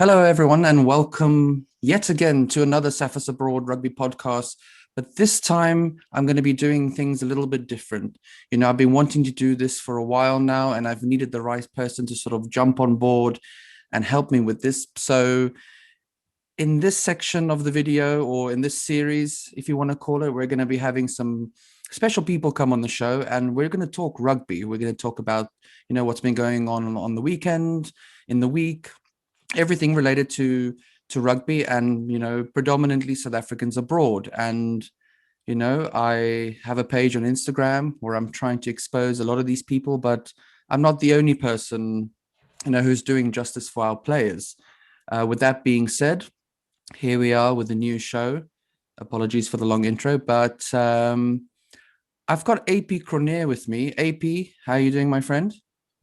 Hello, everyone, and welcome yet again to another Saffas Abroad rugby podcast. But this time, I'm going to be doing things a little bit different. I've been wanting to do this for a while now, and I've needed the right person to sort of jump on board and help me with this. So in this section of the video, or in this series, if you want to call it, we're going to be having some special people come on the show, and we're going to talk rugby. We're going to talk about, what's been going on the weekend, in the week, everything related to rugby, and predominantly South Africans abroad. And I have a page on Instagram where I'm trying to expose a lot of these people, but I'm not the only person who's doing justice for our players. With that being said, here we are with a new show. Apologies for the long intro, but I've got AP Cronje with me. AP, how are you doing, my friend?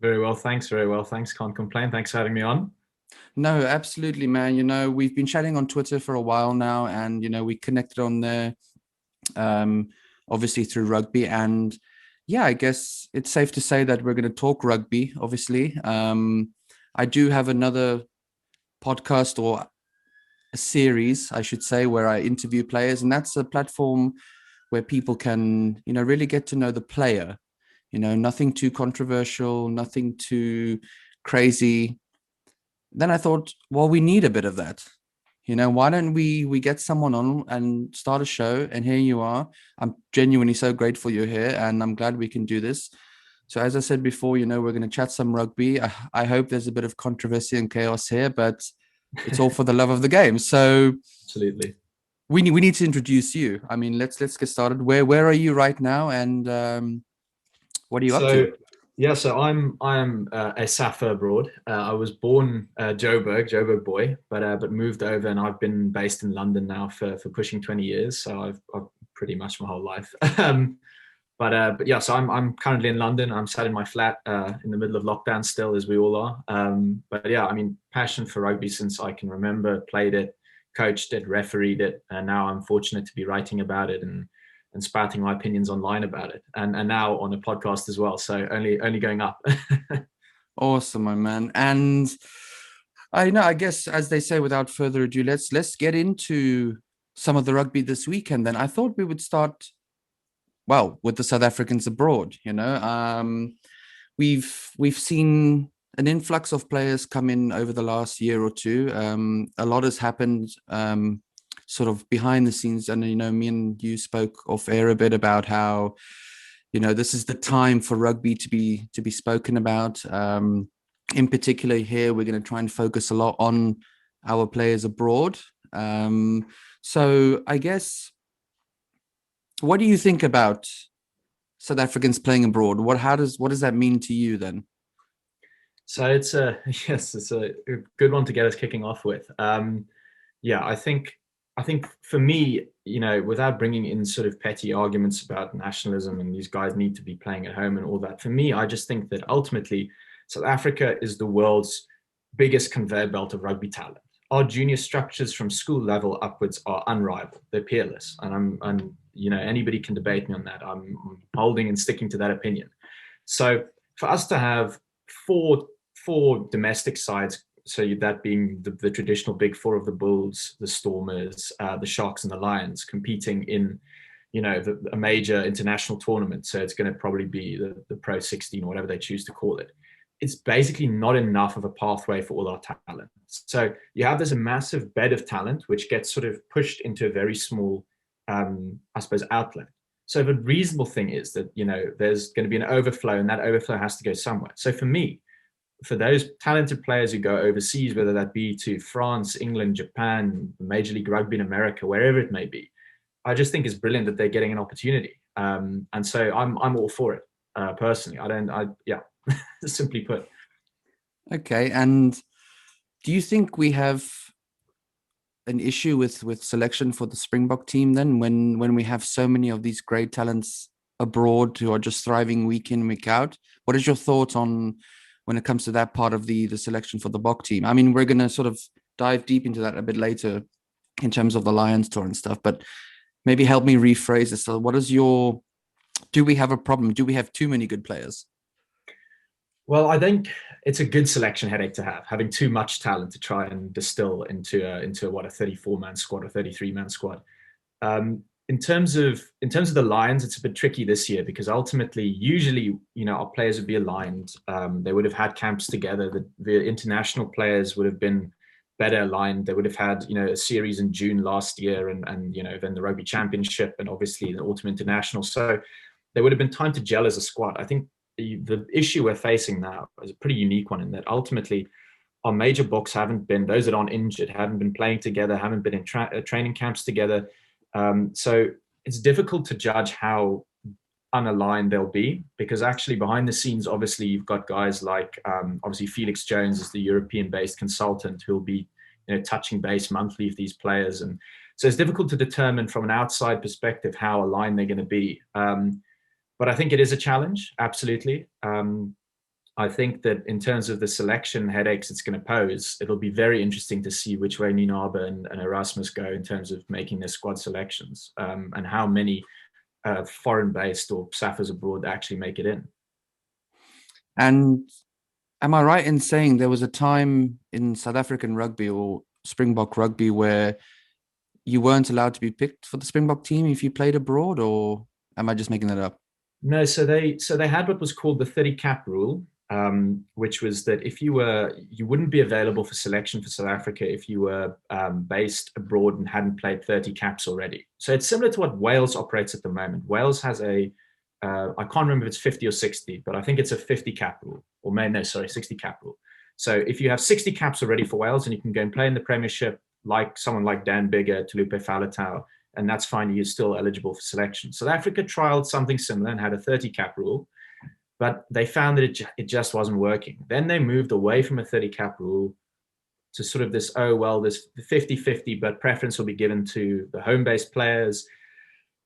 Very well, thanks. Very well, thanks. Can't complain. Thanks for having me on. No, absolutely, man. We've been chatting on Twitter for a while now, and we connected on there, obviously through rugby. And yeah, I guess it's safe to say that we're going to talk rugby. Obviously, I do have another podcast, or a series, I should say, where I interview players, and that's a platform where people can, really get to know the player. Nothing too controversial, nothing too crazy. Then I thought, well, we need a bit of that. Why don't we get someone on and start a show? And here you are. I'm genuinely so grateful you're here, and I'm glad we can do this. So as I said before, we're going to chat some rugby. I hope there's a bit of controversy and chaos here, but it's all for the love of the game. So Absolutely. we need to introduce you. I mean, let's get started. Where are you right now, and what are you up So to? yeah, so I'm a Safa abroad. I was born Joburg boy, but moved over, and I've been based in London now for pushing 20 years. So I've pretty much my whole life. But yeah, so I'm currently in London. I'm sat in my flat in the middle of lockdown still, as we all are. But yeah, I mean, passion for rugby since I can remember. Played it, coached it, refereed it, and now I'm fortunate to be writing about it and spouting my opinions online about it, and now on a podcast as well. So only going up. Awesome, my man. And I guess, as they say, without further ado, let's get into some of the rugby this weekend. Then I thought we would start, well, with the South Africans abroad. We've seen an influx of players come in over the last year or two. A lot has happened, sort of behind the scenes, and me and you spoke off air a bit about how this is the time for rugby to be spoken about. In particular, here we're going to try and focus a lot on our players abroad. So I guess, what do you think about South Africans playing abroad? What does that mean to you then? So it's a yes, it's a good one to get us kicking off with. Yeah, I think for me, without bringing in sort of petty arguments about nationalism and these guys need to be playing at home and all that, for me, I just think that ultimately South Africa is the world's biggest conveyor belt of rugby talent. Our junior structures from school level upwards are unrivaled. They're peerless, and anybody can debate me on that. I'm holding and sticking to that opinion. So for us to have four domestic sides, so that being the traditional big four of the Bulls, the Stormers, the Sharks, and the Lions, competing in, a major international tournament. So it's going to probably be the Pro 16 or whatever they choose to call it. It's basically not enough of a pathway for all our talent. So you have this massive bed of talent, which gets sort of pushed into a very small, I suppose, outlet. So the reasonable thing is that, there's going to be an overflow, and that overflow has to go somewhere. So for me, for those talented players who go overseas, whether that be to France, England, Japan, Major League Rugby in America, wherever it may be, I just think it's brilliant that they're getting an opportunity. And so I'm all for it, personally. Yeah, simply put. Okay, and do you think we have an issue with selection for the Springbok team then, when we have so many of these great talents abroad who are just thriving week in, week out? What is your thought on when it comes to that part of the selection for the Bok team? I mean, we're going to sort of dive deep into that a bit later in terms of the Lions tour and stuff, but maybe help me rephrase this. So do we have a problem? Do we have too many good players? Well, I think it's a good selection headache to have, having too much talent to try and distill into what, a 34-man squad or 33-man squad. In terms of the Lions, it's a bit tricky this year because ultimately, usually, our players would be aligned. They would have had camps together. The international players would have been better aligned. They would have had, a series in June last year, and then the Rugby Championship, and obviously the Autumn International. So there would have been time to gel as a squad. I think the issue we're facing now is a pretty unique one in that ultimately our major books haven't been, those that aren't injured, haven't been playing together, haven't been in training camps together. So it's difficult to judge how unaligned they'll be, because actually behind the scenes, obviously you've got guys like obviously Felix Jones is the European-based consultant who'll be touching base monthly with these players, and so it's difficult to determine from an outside perspective how aligned they're going to be. But I think it is a challenge, absolutely. I think that in terms of the selection headaches it's going to pose, it'll be very interesting to see which way Ninaba and Erasmus go in terms of making their squad selections, and how many foreign-based or Saffas abroad actually make it in. And am I right in saying there was a time in South African rugby or Springbok rugby where you weren't allowed to be picked for the Springbok team if you played abroad, or am I just making that up? No, so they had what was called the 30 cap rule, which was that if you wouldn't be available for selection for South Africa if you were based abroad and hadn't played 30 caps already. So it's similar to what Wales operates at the moment. Wales has I can't remember if it's 50 or 60, but I think it's a 50 cap rule, or 60 cap rule. So if you have 60 caps already for Wales and you can go and play in the Premiership, like someone like Dan Biggar, Talupe Faletau, and that's fine, you're still eligible for selection. South Africa trialed something similar and had a 30 cap rule, but they found that it just wasn't working. Then they moved away from a 30 cap rule to sort of this, this 50-50, but preference will be given to the home-based players.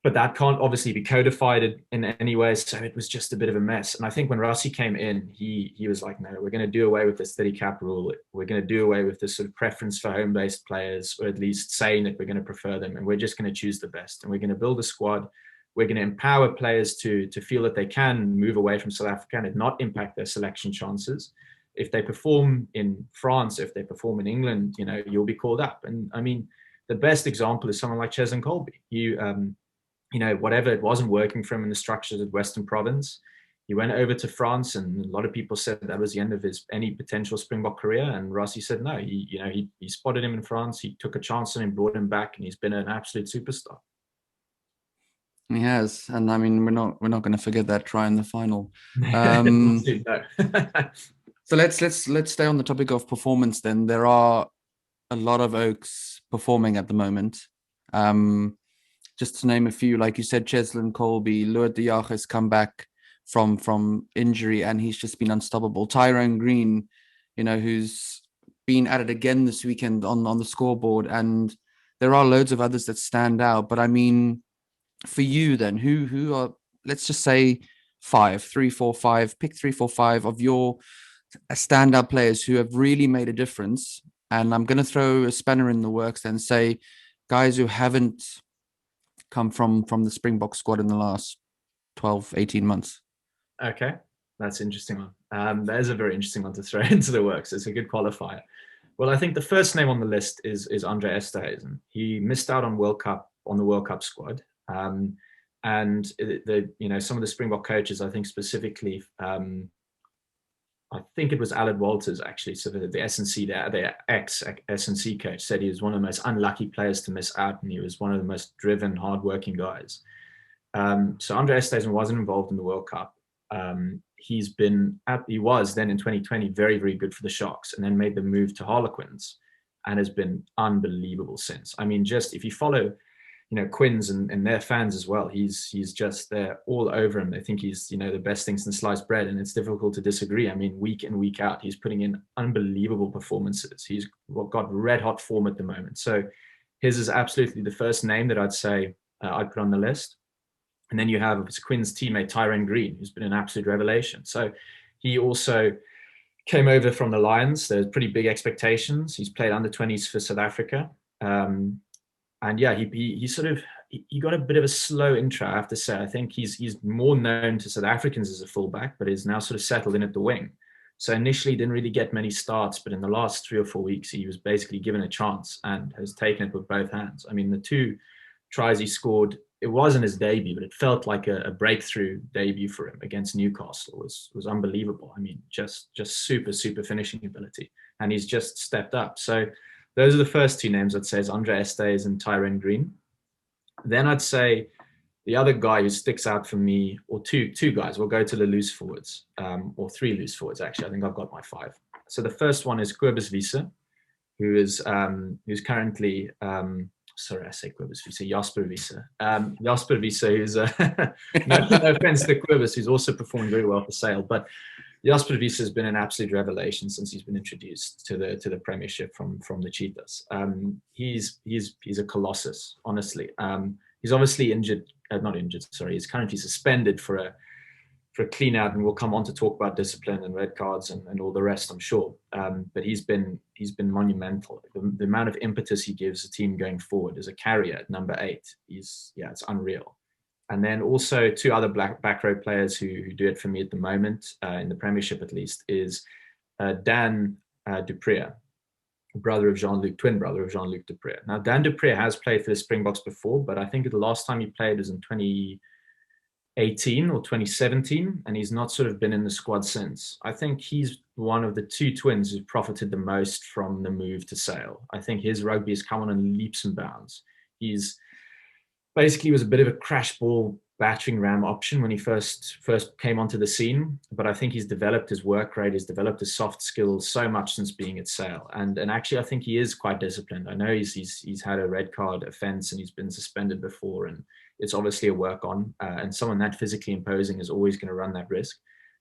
But that can't obviously be codified in any way. So it was just a bit of a mess. And I think when Rossi came in, he was like, no, we're going to do away with this 30 cap rule. We're going to do away with this sort of preference for home-based players, or at least saying that we're going to prefer them. And we're just going to choose the best. And we're going to build a squad. We're going to empower players to feel that they can move away from South Africa and not impact their selection chances. If they perform in France, if they perform in England, you'll be called up. And I mean, the best example is someone like Cheslin Colby. Whatever, it wasn't working for him in the structures at Western Province. He went over to France, and a lot of people said that was the end of any potential Springbok career. And Rossi said no. He spotted him in France. He took a chance on him, brought him back, and he's been an absolute superstar. He has, and I mean, we're not going to forget that try in the final. So let's stay on the topic of performance. Then there are a lot of Oaks performing at the moment. Just to name a few, like you said, Cheslin Colby, Lood de Jager has come back from injury, and he's just been unstoppable. Tyrone Green, who's been at it again this weekend on the scoreboard, and there are loads of others that stand out. But I mean, for you then, who are, let's just say 3, 4, 5, pick 3, 4, 5 of your standout players who have really made a difference. And I'm going to throw a spanner in the works and say guys who haven't come from the Springbok squad in the last 12, 18 months. Okay, that's an interesting one. That is a very interesting one to throw into the works. It's a good qualifier. Well, I think the first name on the list is Andre Esterhuizen. He missed out on the World Cup squad. And some of the Springbok coaches, I think specifically, I think it was Alan Walters actually, so the SNC, the ex-SNC coach, said he was one of the most unlucky players to miss out, and he was one of the most driven, hardworking guys. So Andre Esterhuizen wasn't involved in the World Cup. He was then in 2020 very, very good for the Sharks, and then made the move to Harlequins, and has been unbelievable since. I mean, just if you follow Quins and their fans as well, he's just there all over him. They think he's the best thing since sliced bread, and it's difficult to disagree. I mean, week in, week out, he's putting in unbelievable performances. He's got red hot form at the moment. So his is absolutely the first name that I'd say I'd put on the list. And then you have his Quins teammate Tyrone Green, who's been an absolute revelation. So he also came over from the Lions. There's pretty big expectations. He's played under 20s for South Africa. And yeah, he got a bit of a slow intro, I have to say. I think he's more known to South Africans as a fullback, but is now sort of settled in at the wing. So initially didn't really get many starts, but in the last 3 or 4 weeks, he was basically given a chance and has taken it with both hands. I mean, the 2 tries he scored, it wasn't his debut, but it felt like a breakthrough debut for him against Newcastle. Was unbelievable. I mean, just super finishing ability, and he's just stepped up. So those are the first 2 names I'd say, is Andre Estes and Tyrone Green. Then I'd say the other guy who sticks out for me, or two guys, we'll go to the loose forwards, or 3 loose forwards actually. I think I've got my 5. So the first one is Cobus Wiese, who's currently sorry, I say Cobus Wiese, Jasper Wiese. Jasper Wiese, who's no offense to Cobus, who's also performed very well for Sale, but Jasper Wiese has been an absolute revelation since he's been introduced to the Premiership from the Cheetahs. He's a colossus, honestly. He's obviously injured, not injured, sorry. He's currently suspended for a clean out, and we'll come on to talk about discipline and red cards and all the rest, I'm sure. But he's been monumental. The amount of impetus he gives the team going forward as a carrier at number 8, it's unreal. And then also 2 other back row players who do it for me at the moment, in the Premiership at least, is Dan du Preez, twin brother of Jean-Luc du Preez. Now, Dan du Preez has played for the Springboks before, but I think the last time he played was in 2018 or 2017, and he's not sort of been in the squad since. I think he's one of the 2 twins who profited the most from the move to Sale. I think his rugby has come on leaps and bounds. He's basically was a bit of a crash ball battering ram option when he first came onto the scene, but I think he's developed his work rate, he's developed his soft skills so much since being at Sale, and actually I think he is quite disciplined. I know he's had a red card offence and he's been suspended before, and it's obviously a work on, and someone that physically imposing is always going to run that risk.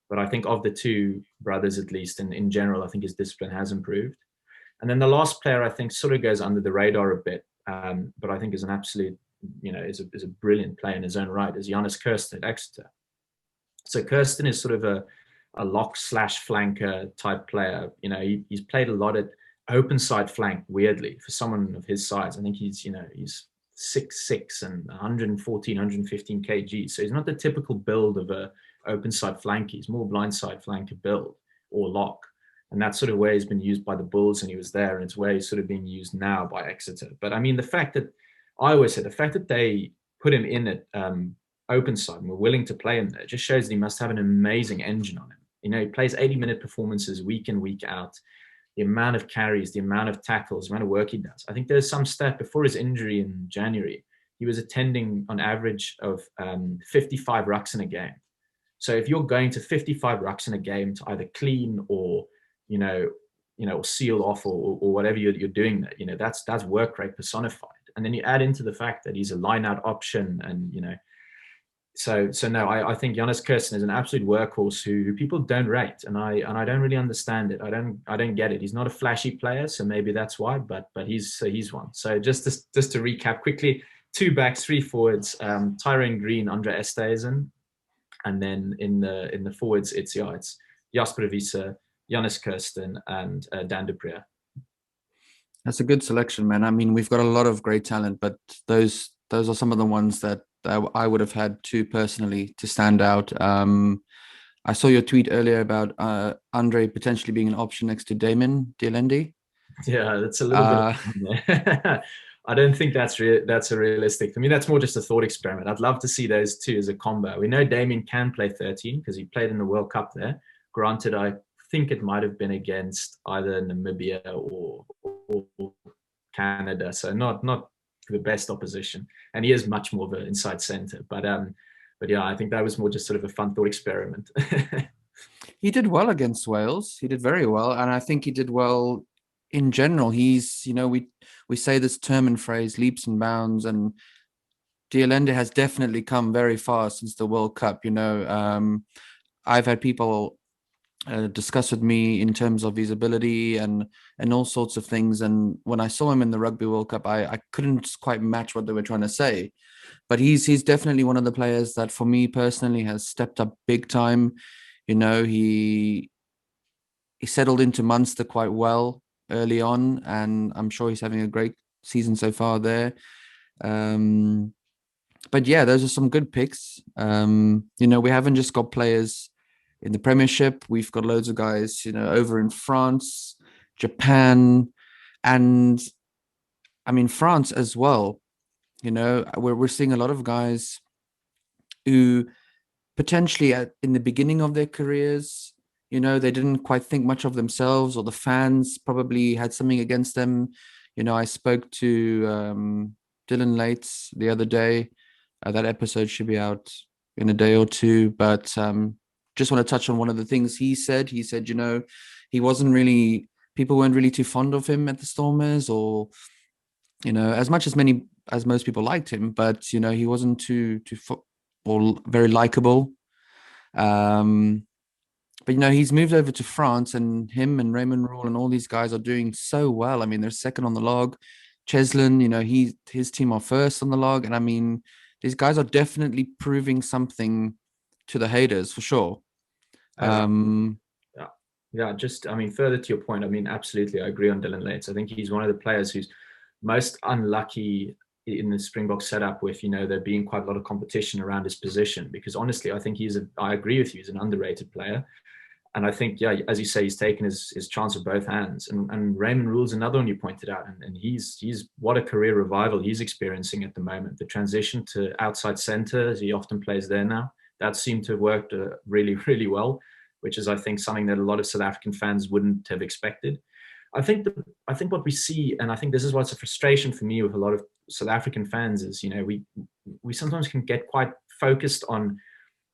But I think of the 2 brothers, at least, and in general, I think his discipline has improved. And then the last player I think sort of goes under the radar a bit, but I think is an absolute, is a brilliant player in his own right, is Johannes Kirsten at Exeter. So Kirsten is sort of a lock/flanker type player. He's played a lot at open side flank, weirdly, for someone of his size. I think he's 6'6" and 114, 115 kg. So he's not the typical build of a open side flank. He's more blind side flanker build or lock. And that's sort of where he's been used by the Bulls, and he was there, and it's where he's sort of being used now by Exeter. But I mean, the fact that they put him in at open side and were willing to play him there just shows that he must have an amazing engine on him. He plays 80-minute performances week in, week out. The amount of carries, the amount of tackles, the amount of work he does. I think there's some stat before his injury in January, he was attending on average of 55 rucks in a game. So if you're going to 55 rucks in a game to either clean or, or seal off or whatever you're doing there, that's work rate personified. And then you add into the fact that he's a line-out option, and so no, I think Johannes Kirsten is an absolute workhorse who people don't rate, and I don't really understand it. I don't get it. He's not a flashy player, so maybe that's why. But he's one. So just to recap quickly: 2 backs, 3 forwards, Tyrone Green, Andre Estesen, and then in the forwards it's Jasper Wiese, Johannes Kirsten, and Dan du Preez. That's a good selection, man. I mean, we've got a lot of great talent, but those are some of the ones that I would have had to personally to stand out. I saw your tweet earlier about Andre potentially being an option next to Damon Dielendi. Yeah, that's a little bit. I don't think that's a realistic. I mean, that's more just a thought experiment. I'd love to see those 2 as a combo. We know Damien can play 13 because he played in the World Cup there. Granted, I think it might have been against either Namibia or Canada, so not the best opposition, and he is much more of an inside center. But yeah, I think that was more just sort of a fun thought experiment. He did well against Wales. He did very well, and I think he did well in general. He's, we say this term and phrase, leaps and bounds, and Dielendi has definitely come very far since the World Cup. I've had people discuss with me in terms of his ability and all sorts of things. And when I saw him in the Rugby World Cup, I couldn't quite match what they were trying to say. But he's definitely one of the players that, for me personally, has stepped up big time. He settled into Munster quite well early on, and I'm sure he's having a great season so far there. But yeah, those are some good picks. We haven't just got players in the Premiership. We've got loads of guys, over in France, Japan, and I mean France as well. We're seeing a lot of guys who potentially in the beginning of their careers, they didn't quite think much of themselves, or the fans probably had something against them. I spoke to Dylan Lates the other day. That episode should be out in a day or two, but just want to touch on one of the things he said. He said, he wasn't really, people weren't really too fond of him at the Stormers, or, as much as most people liked him, but, he wasn't too or very likable. But he's moved over to France, and him and Raymond Rule and all these guys are doing so well. I mean, they're second on the log. Cheslin, his team are first on the log, and I mean, these guys are definitely proving something to the haters for sure. Yeah. Just, I mean, further to your point, I mean, absolutely, I agree on Dylan Lates. I think he's one of the players who's most unlucky in the Springbok setup with, there being quite a lot of competition around his position, because honestly, I think I agree with you, he's an underrated player. And I think, yeah, as you say, he's taken his chance with both hands. And Raymond Rule's another one you pointed out. And he's what a career revival he's experiencing at the moment. The transition to outside centre, as he often plays there now, that seemed to have worked really, really well, which is, I think, something that a lot of South African fans wouldn't have expected. I think what we see, and I think this is what's a frustration for me with a lot of South African fans, is, we sometimes can get quite focused on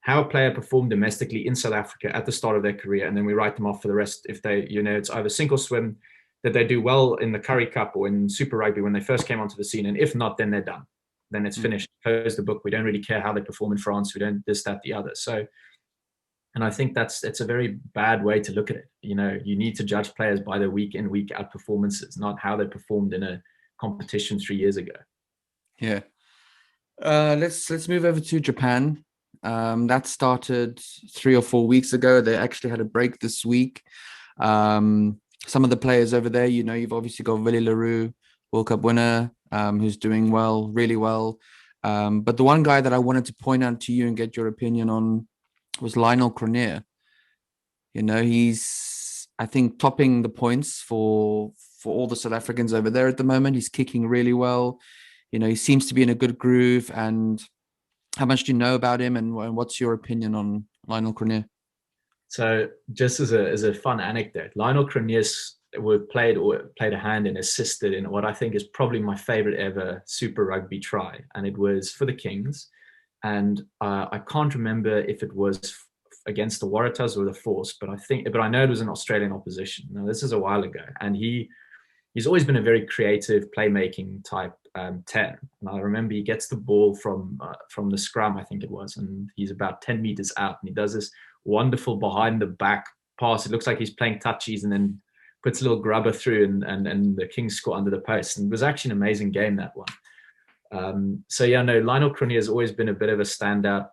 how a player performed domestically in South Africa at the start of their career, and then we write them off for the rest. If they, it's either sink or swim, that they do well in the Currie Cup or in Super Rugby when they first came onto the scene, and if not, then they're done. Then it's finished. Close the book. We don't really care how they perform in France. We don't this, that, the other. So, and I think it's a very bad way to look at it. You need to judge players by their week in, week out performances, not how they performed in a competition 3 years ago. Yeah. Let's move over to Japan. That started 3 or 4 weeks ago. They actually had a break this week. Some of the players over there, you've obviously got Willie Leroux, World Cup winner, who's doing well, really well. But the one guy that I wanted to point out to you and get your opinion on was Lionel Cronje. He's, I think, topping the points for all the South Africans over there at the moment. He's kicking really well. He seems to be in a good groove. And how much do you know about him, and what's your opinion on Lionel Cronje? So, just as a fun anecdote, Lionel Cronje played a hand and assisted in what I think is probably my favorite ever Super Rugby try, and it was for the Kings. And I can't remember if it was against the Waratahs or the Force, but I know it was an Australian opposition. Now, this is a while ago, and he's always been a very creative playmaking type 10. And I remember he gets the ball from the scrum, I think it was, and he's about 10 meters out, and he does this wonderful behind the back pass. It looks like he's playing touchies, and then puts a little grubber through, and the Kings score under the post. And it was actually an amazing game, that one. So yeah, no, Lionel Cronje has always been a bit of a standout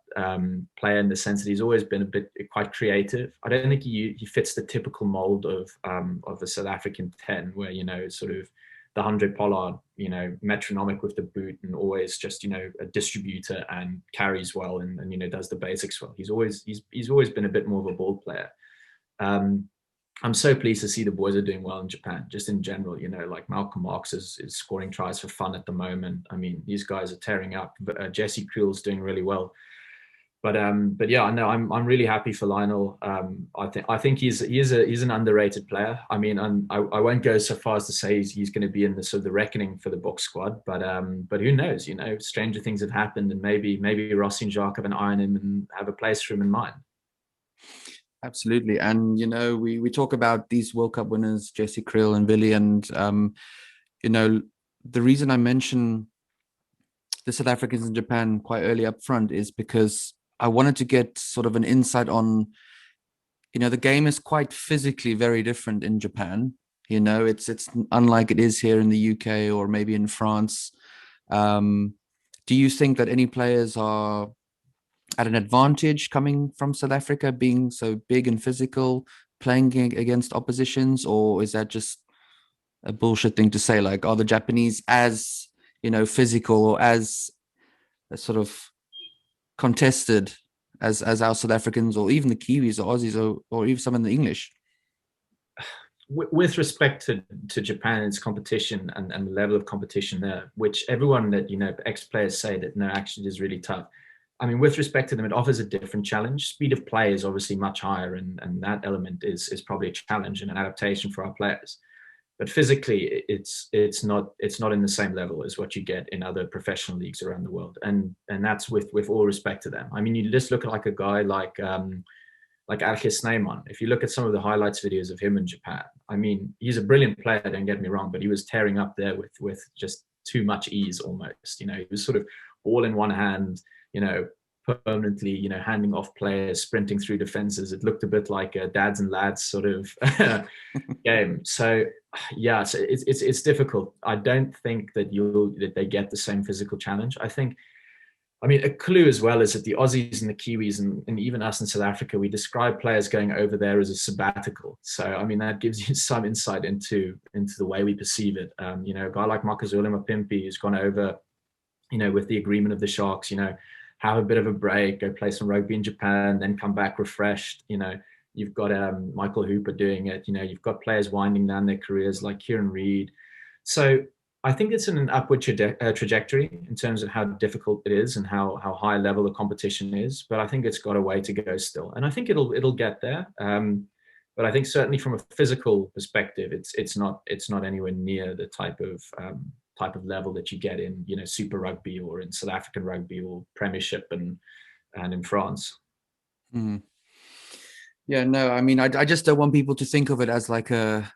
player, in the sense that he's always been quite creative. I don't think he fits the typical mold of the South African 10, where, sort of the 100 pollard, metronomic with the boot, and always just, a distributor and carries well, and does the basics well. He's always been a bit more of a ball player. I'm so pleased to see the boys are doing well in Japan, just in general. Like Malcolm Marx is scoring tries for fun at the moment. I mean, these guys are tearing up. Jesse Creel's doing really well. But yeah, no, I'm really happy for Lionel. I think he's an underrated player. I mean, I won't go so far as to say he's going to be in the sort of the reckoning for the Boks squad. But who knows? Stranger things have happened, and maybe Rossi and Jacques have an eye on him and have a place for him in mind. Absolutely. And, we talk about these World Cup winners, Jesse Kriel and Billy. And, the reason I mention the South Africans in Japan quite early up front is because I wanted to get sort of an insight on, the game is quite physically very different in Japan. It's unlike it is here in the UK or maybe in France. Do you think that any players are at an advantage coming from South Africa, being so big and physical, playing against oppositions, or is that just a bullshit thing to say? Like, are the Japanese as, physical or as sort of contested as our South Africans or even the Kiwis or Aussies or even some in the English? With respect to Japan, its competition and the level of competition there, which everyone that, ex-players say that no, actually is really tough. I mean, with respect to them, it offers a different challenge. Speed of play is obviously much higher, and that element is probably a challenge and an adaptation for our players. But physically, it's not in the same level as what you get in other professional leagues around the world, and that's with all respect to them. I mean, you just look at like a guy like Algis Snyman. If you look at some of the highlights videos of him in Japan, I mean, he's a brilliant player, don't get me wrong, but he was tearing up there with just too much ease almost. He was sort of all in one hand, permanently, handing off players, sprinting through defenses. It looked a bit like a dads and lads sort of game. So yeah, so it's difficult. I don't think that they get the same physical challenge. I mean, a clue as well is that the Aussies and the Kiwis and even us in South Africa, we describe players going over there as a sabbatical. So, I mean, that gives you some insight into the way we perceive it. A guy like Makazole Mapimpi who's gone over, with the agreement of the Sharks, have a bit of a break, go play some rugby in Japan, then come back refreshed. You've got Michael Hooper doing it. You've got players winding down their careers like Kieran Reid. So I think it's in an upward trajectory in terms of how difficult it is and how high level the competition is. But I think it's got a way to go still, and I think it'll get there. But I think certainly from a physical perspective, it's not anywhere near the type of level that you get in Super Rugby or in South African rugby or Premiership and in France. Mm. Yeah, no, I mean, I just don't want people to think of it as like a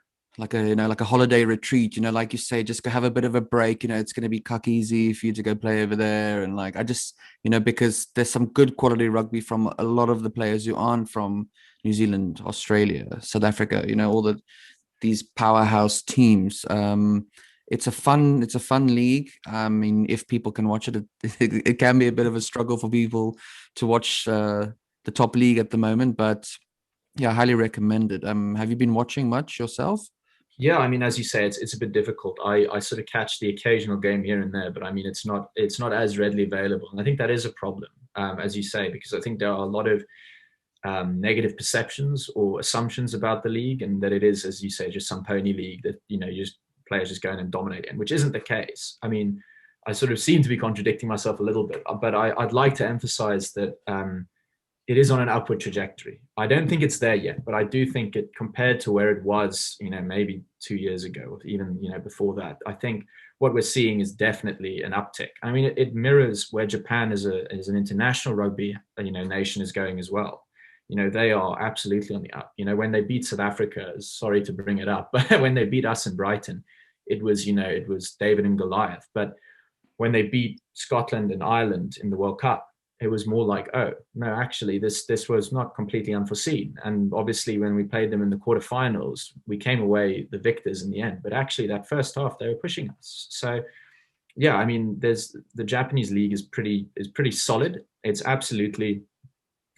holiday retreat, like you say, just go have a bit of a break. It's going to be cuck easy for you to go play over there. And like, I just, because there's some good quality rugby from a lot of the players who aren't from New Zealand, Australia, South Africa, all these powerhouse teams. It's a fun league. I mean, if people can watch it, it can be a bit of a struggle for people to watch the top league at the moment, but yeah, I highly recommend it. Have you been watching much yourself? Yeah, I mean, as you say, it's a bit difficult. I sort of catch the occasional game here and there, but I mean, it's not as readily available, and I think that is a problem, as you say, because I think there are a lot of negative perceptions or assumptions about the league, and that it is, as you say, just some pony league that just players just go in and dominate in, which isn't the case. I mean, I sort of seem to be contradicting myself a little bit, but I'd like to emphasize that it is on an upward trajectory. I don't think it's there yet, but I do think it, compared to where it was, maybe 2 years ago, or even, before that, I think what we're seeing is definitely an uptick. I mean, it mirrors where Japan as an international rugby, nation is going as well. They are absolutely on the up. When they beat South Africa, sorry to bring it up, but when they beat us in Brighton, it was David and Goliath. But when they beat Scotland and Ireland in the World Cup, it was more like, oh, no, actually, this was not completely unforeseen. And obviously, when we played them in the quarterfinals, we came away the victors in the end. But actually, that first half, they were pushing us. So, yeah, I mean, the Japanese league is pretty solid. It's absolutely,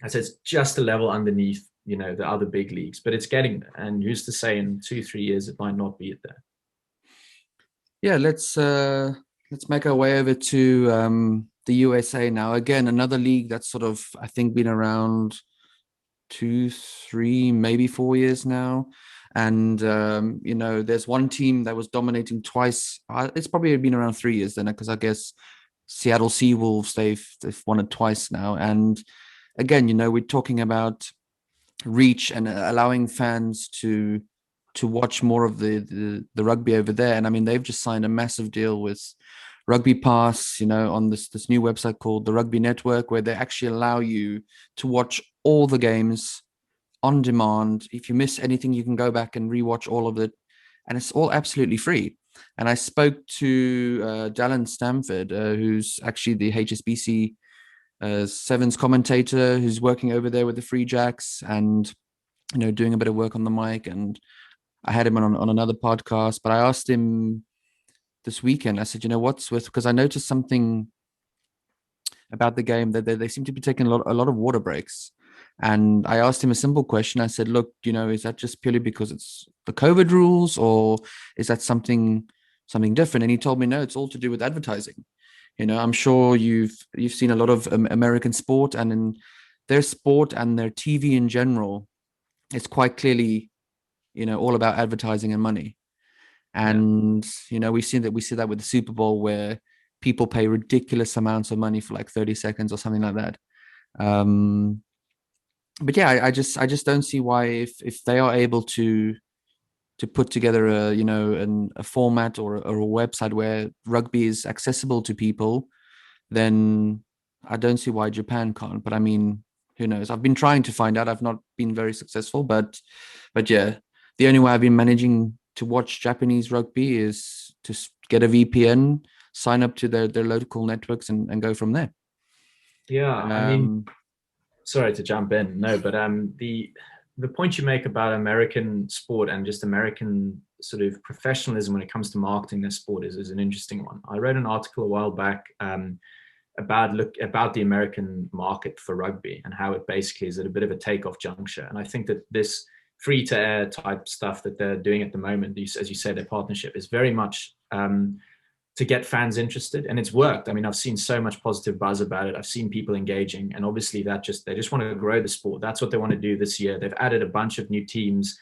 I said, it's just a level underneath, the other big leagues, but it's getting there. And who's to say in 2-3 years it might not be there? Yeah, let's make our way over to the USA now. Again, another league that's sort of, I think, been around 2, 3, maybe 4 years now. And, there's one team that was dominating twice. It's probably been around 3 years then, because I guess Seattle Seawolves, they've won it twice now. And again, we're talking about reach and allowing fans to watch more of the rugby over there. And I mean, they've just signed a massive deal with Rugby Pass, on this new website called the Rugby Network, where they actually allow you to watch all the games on demand. If you miss anything, you can go back and rewatch all of it, and it's all absolutely free. And I spoke to Dallin Stamford, who's actually the HSBC Sevens commentator, who's working over there with the Free Jacks and doing a bit of work on the mic. And I had him on another podcast, but I asked him this weekend, I said, what's with, because I noticed something about the game that they seem to be taking a lot of water breaks. And I asked him a simple question. I said, look, is that just purely because it's the COVID rules, or is that something different? And he told me, no, it's all to do with advertising. I'm sure you've seen a lot of American sport, and their sport and their TV in general is quite clearly, all about advertising and money. And we see that with the Super Bowl, where people pay ridiculous amounts of money for like 30 seconds or something like that. But yeah, I just don't see why, if they are able to put together a format or a website where rugby is accessible to people, then I don't see why Japan can't. But I mean, who knows? I've been trying to find out. I've not been very successful, but yeah, the only way I've been managing to watch Japanese rugby is to get a VPN, sign up to their local networks, and go from there. Yeah, I mean, sorry to jump in, no, but the point you make about American sport and just American sort of professionalism when it comes to marketing their sport is an interesting one. I read an article a while back about the American market for rugby and how it basically is at a bit of a takeoff juncture. And I think that this free to air type stuff that they're doing at the moment, as you say, their partnership is very much to get fans interested, and it's worked. I mean, I've seen so much positive buzz about it. I've seen people engaging, and obviously they just want to grow the sport. That's what they want to do this year. They've added a bunch of new teams.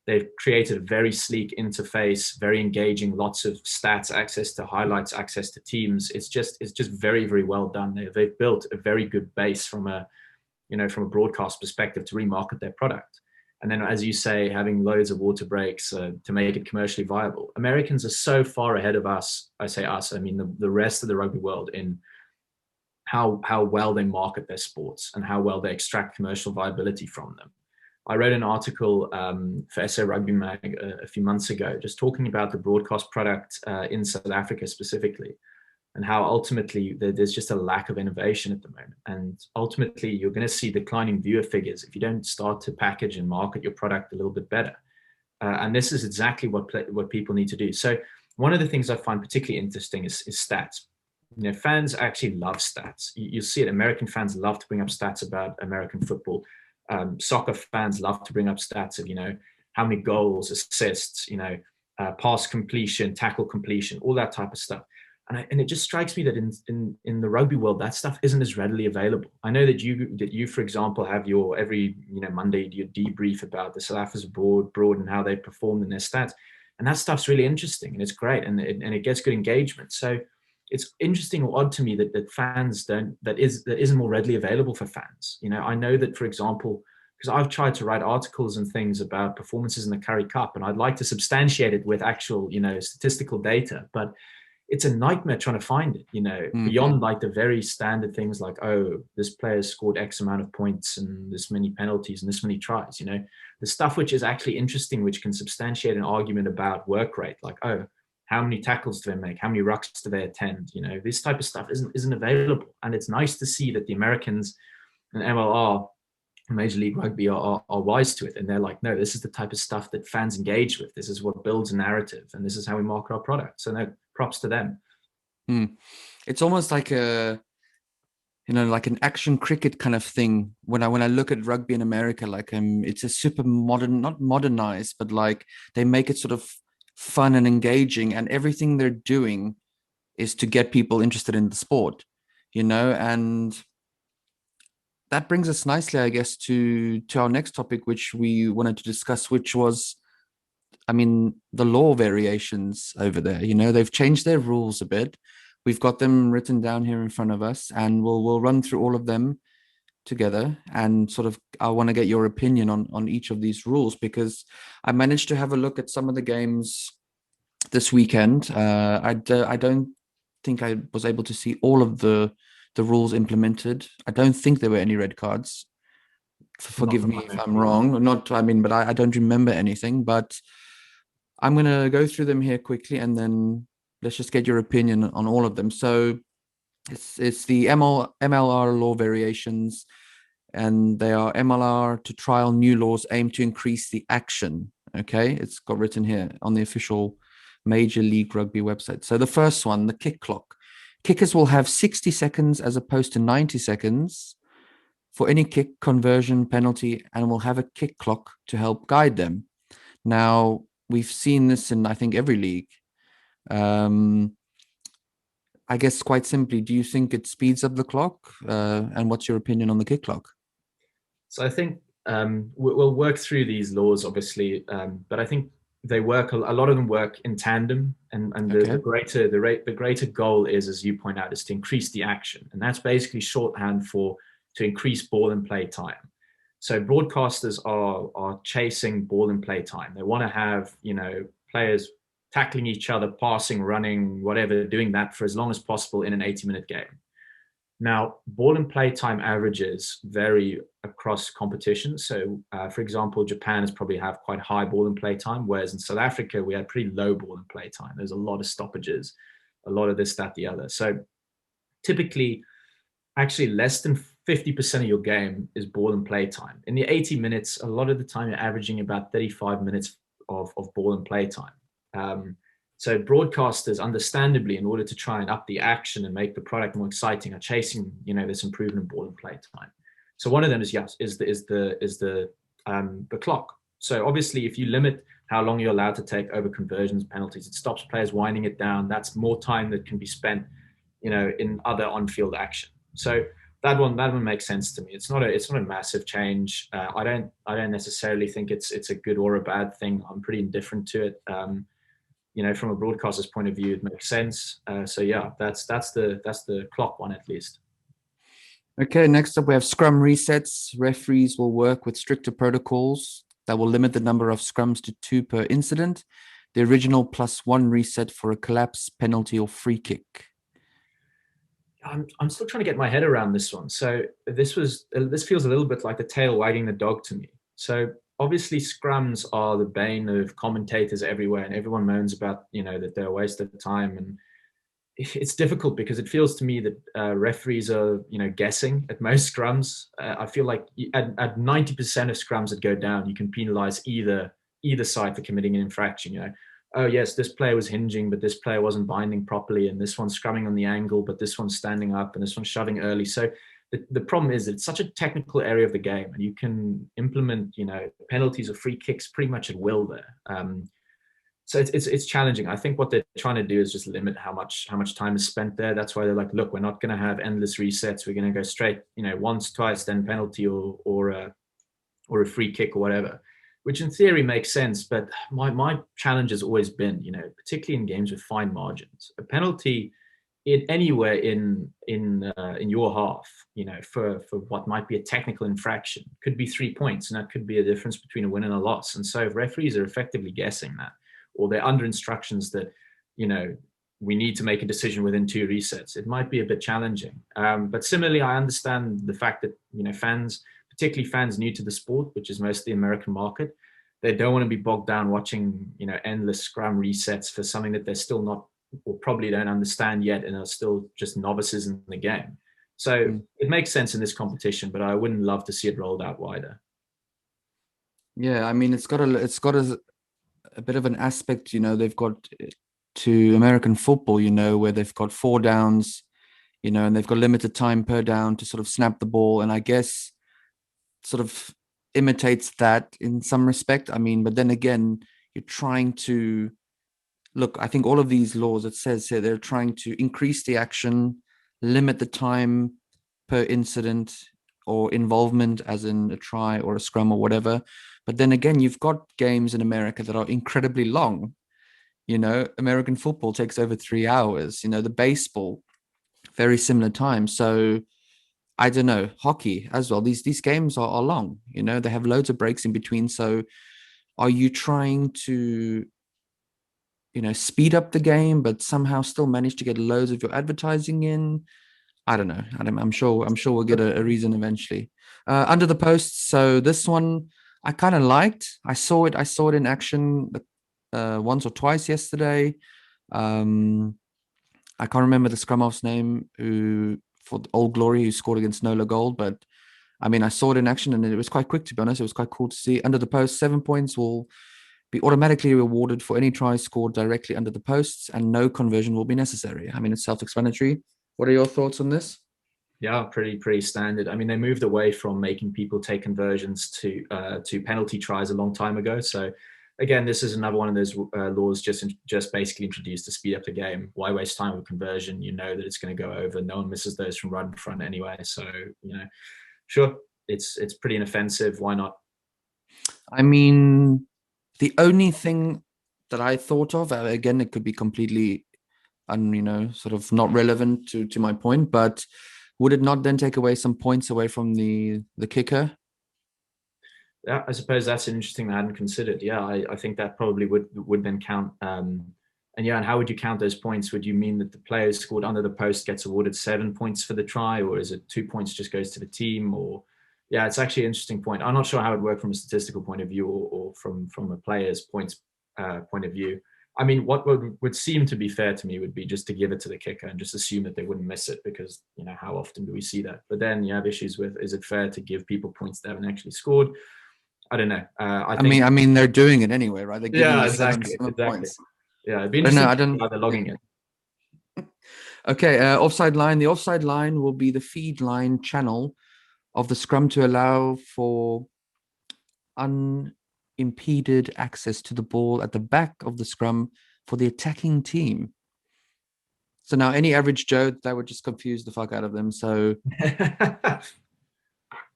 They've created a very sleek interface, very engaging, lots of stats, access to highlights, access to teams. It's just very, very well done. They've built a very good base from a broadcast perspective to remarket their product. And then, as you say, having loads of water breaks to make it commercially viable. Americans are so far ahead of us. I say us, I mean the rest of the rugby world, in how well they market their sports and how well they extract commercial viability from them. I wrote an article for SA Rugby Mag a few months ago, just talking about the broadcast product in South Africa specifically, and how ultimately there's just a lack of innovation at the moment. And ultimately, you're going to see declining viewer figures if you don't start to package and market your product a little bit better. And this is exactly what people need to do. So one of the things I find particularly interesting is stats. Fans actually love stats. You see it. American fans love to bring up stats about American football. Soccer fans love to bring up stats of, how many goals, assists, pass completion, tackle completion, all that type of stuff. And it just strikes me that in the rugby world, that stuff isn't as readily available. I know that you, for example, have your every Monday your debrief about the Saffas broad and how they performed in their stats, and that stuff's really interesting and it's great and it gets good engagement. So it's interesting or odd to me that fans that isn't more readily available for fans. I know that, for example, because I've tried to write articles and things about performances in the Currie Cup, and I'd like to substantiate it with actual statistical data, but it's a nightmare trying to find it, beyond like the very standard things like, oh, this player scored X amount of points and this many penalties and this many tries, the stuff which is actually interesting, which can substantiate an argument about work rate, like, oh, how many tackles do they make? How many rucks do they attend? This type of stuff isn't available. And it's nice to see that the Americans and MLR, Major League Rugby, are wise to it. And they're like, no, this is the type of stuff that fans engage with. This is what builds a narrative. And this is how we market our product. So no, props to them. It's almost like like an action cricket kind of thing. When I look at rugby in America, like it's a super modern, not modernized, but like they make it sort of fun and engaging, and everything they're doing is to get people interested in the sport, and that brings us nicely, I guess, to our next topic, which we wanted to discuss, which was, the law variations over there. They've changed their rules a bit. We've got them written down here in front of us, and we'll run through all of them together. And sort of, I want to get your opinion on each of these rules, because I managed to have a look at some of the games this weekend. I don't think I was able to see all of the rules implemented. I don't think there were any red cards. Forgive me if I'm wrong. But I don't remember anything. But I'm going to go through them here quickly, and then let's just get your opinion on all of them. So it's the MLR law variations, and they are MLR to trial new laws aimed to increase the action. Okay, it's got written here on the official Major League Rugby website. So the first one, the kick clock. Kickers will have 60 seconds as opposed to 90 seconds for any kick, conversion, penalty, and will have a kick clock to help guide them. Now, we've seen this in, I think, every league. I guess quite simply, do you think it speeds up the clock? And what's your opinion on the kick clock? So I think we'll work through these laws, obviously, but I think they work. A lot of them work in tandem, and Okay. the greater goal is, as you point out, is to increase the action, and that's basically shorthand for to increase ball and play time. So broadcasters are chasing ball and play time. They want to have players tackling each other, passing, running, whatever, doing that for as long as possible in an 80-minute game. Now, ball and play time averages vary across competitions. So, for example, Japan has probably have quite high ball and play time, whereas in South Africa, we had pretty low ball and play time. There's a lot of stoppages, a lot of this, that, the other. So typically, actually less than 50% of your game is ball and play time. In the 80 minutes, a lot of the time you're averaging about 35 minutes of ball and play time. So broadcasters, understandably, in order to try and up the action and make the product more exciting, are chasing, this improvement in ball and play time. So one of them is the clock. So obviously, if you limit how long you're allowed to take over conversions, penalties, it stops players winding it down. That's more time that can be spent, in other on-field action. So that one makes sense to me. It's not a massive change. I don't necessarily think it's a good or a bad thing. I'm pretty indifferent to it. From a broadcaster's point of view, it makes sense. So yeah, that's the clock one at least. Okay, next up we have scrum resets. Referees will work with stricter protocols that will limit the number of scrums to 2 per incident. The original +1 reset for a collapse, penalty, or free kick. I'm still trying to get my head around this one. So this feels a little bit like the tail wagging the dog to me. So obviously scrums are the bane of commentators everywhere, and everyone moans about that they're a waste of time, and it's difficult because it feels to me that referees are guessing at most scrums. I feel like at 90% of scrums that go down, you can penalize either side for committing an infraction. Oh yes, this player was hinging, but this player wasn't binding properly, and this one's scrumming on the angle, but this one's standing up, and this one's shoving early. So the problem is that it's such a technical area of the game, and you can implement penalties or free kicks pretty much at will there. So it's challenging. I think what they're trying to do is just limit how much time is spent there. That's why they're like, look, we're not going to have endless resets. We're going to go straight, once, twice, then penalty or a free kick or whatever, which in theory makes sense. But my challenge has always been, particularly in games with fine margins, a penalty anywhere in your half, for what might be a technical infraction could be 3 points, and that could be a difference between a win and a loss. And so if referees are effectively guessing that, or they're under instructions that, we need to make a decision within 2 resets, it might be a bit challenging. But similarly, I understand the fact that, fans, particularly fans new to the sport, which is mostly the American market, they don't want to be bogged down watching, endless scrum resets for something that they're still not, or probably don't understand yet, and are still just novices in the game. So it makes sense in this competition, but I wouldn't love to see it rolled out wider. Yeah, I mean, it's got a bit of an aspect, they've got to American football, where they've got 4 downs, and they've got limited time per down to sort of snap the ball. And I guess sort of imitates that in some respect. I mean, but then again, you're trying to look, I think all of these laws, it says here, they're trying to increase the action, limit the time per incident or involvement, as in a try or a scrum or whatever. But then again, you've got games in America that are incredibly long. American football takes over 3 hours, the baseball, very similar time. So I don't know, hockey as well. These games are long, they have loads of breaks in between. So are you trying to, speed up the game, but somehow still manage to get loads of your advertising in? I don't know. I'm sure we'll get a reason eventually. Under the post. So this one I kind of liked. I saw it in action once or twice yesterday. I can't remember the scrum half's name who for Old Glory who scored against Nola Gold, but I mean I saw it in action and it was quite quick, to be honest. It was quite cool to see. Under the post, 7 points will be automatically rewarded for any tries scored directly under the posts, and no conversion will be necessary. I mean, it's self-explanatory. What are your thoughts on this? Yeah, pretty standard. I mean, they moved away from making people take conversions to penalty tries a long time ago. So again, this is another one of those laws just basically introduced to speed up the game. Why waste time with conversion? You know that it's going to go over. No one misses those from right in front anyway. So sure. it's pretty inoffensive. Why not? I mean, the only thing that I thought of, again, it could be completely, sort of not relevant to my point, but would it not then take away some points away from the kicker? Yeah, I suppose that's interesting. I hadn't considered. Yeah, I think that probably would then count. And yeah, and how would you count those points? Would you mean that the player scored under the post gets awarded 7 points for the try, or is it 2 points just goes to the team? Or yeah, it's actually an interesting point. I'm not sure how it would work from a statistical point of view, or from a player's point of view. I mean, what would seem to be fair to me would be just to give it to the kicker and just assume that they wouldn't miss it, because how often do we see that? But then you have issues with, is it fair to give people points that haven't actually scored? I don't know. I think, I mean, they're doing it anyway, right? They're giving yeah, you exactly. seven points. Yeah, it'd be I don't know. interesting I to see don't. how they're logging it. Okay, offside line. The offside line will be the feed line channel of the scrum to allow for unimpeded access to the ball at the back of the scrum for the attacking team. So now any average Joe, that would just confuse the fuck out of them. So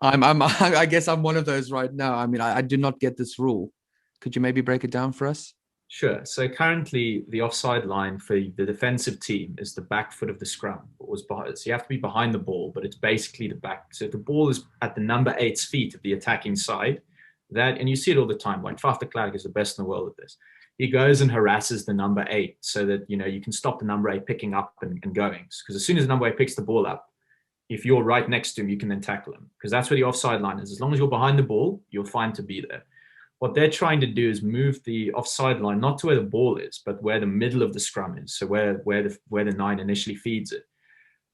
I guess I'm one of those right now. I mean, I do not get this rule. Could you maybe break it down for us? Sure. So currently, the offside line for the defensive team is the back foot of the scrum. So you have to be behind the ball, but it's basically the back. So if the ball is at the number 8's feet of the attacking side, and you see it all the time. Like Faf de Klerk is the best in the world at this. He goes and harasses the number 8 so that you can stop the number 8 picking up and going. Because as soon as the number 8 picks the ball up, if you're right next to him, you can then tackle him. Because that's where the offside line is. As long as you're behind the ball, you're fine to be there. What they're trying to do is move the offside line not to where the ball is, but where the middle of the scrum is. So where the 9 initially feeds it.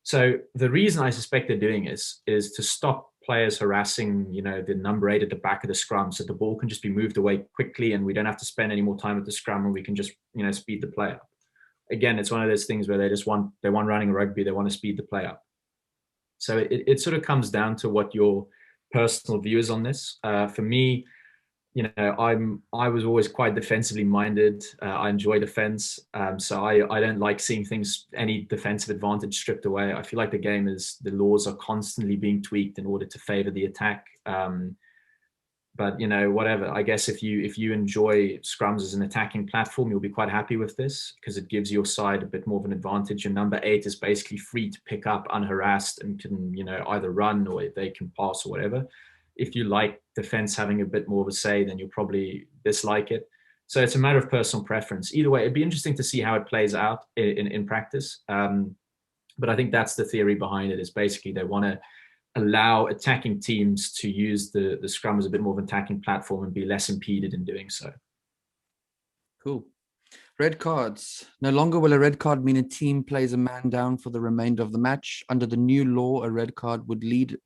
So the reason I suspect they're doing is to stop players harassing, the number 8 at the back of the scrum, so the ball can just be moved away quickly, and we don't have to spend any more time at the scrum, and we can just, speed the play up. Again, it's one of those things where they want running rugby, they want to speed the play up. So it sort of comes down to what your personal view is on this. For me, I was always quite defensively minded. I enjoy defense, so I don't like seeing any defensive advantage stripped away. I feel like the laws are constantly being tweaked in order to favor the attack. But whatever. I guess if you enjoy scrums as an attacking platform, you'll be quite happy with this, because it gives your side a bit more of an advantage. Your number 8 is basically free to pick up unharassed and can either run or they can pass or whatever. If you like defense having a bit more of a say, then you'll probably dislike it. So it's a matter of personal preference. Either way, it'd be interesting to see how it plays out in practice. But I think that's the theory behind it, is basically they want to allow attacking teams to use the scrum as a bit more of an attacking platform and be less impeded in doing so. Cool. Red cards. No longer will a red card mean a team plays a man down for the remainder of the match. Under the new law, a red card would lead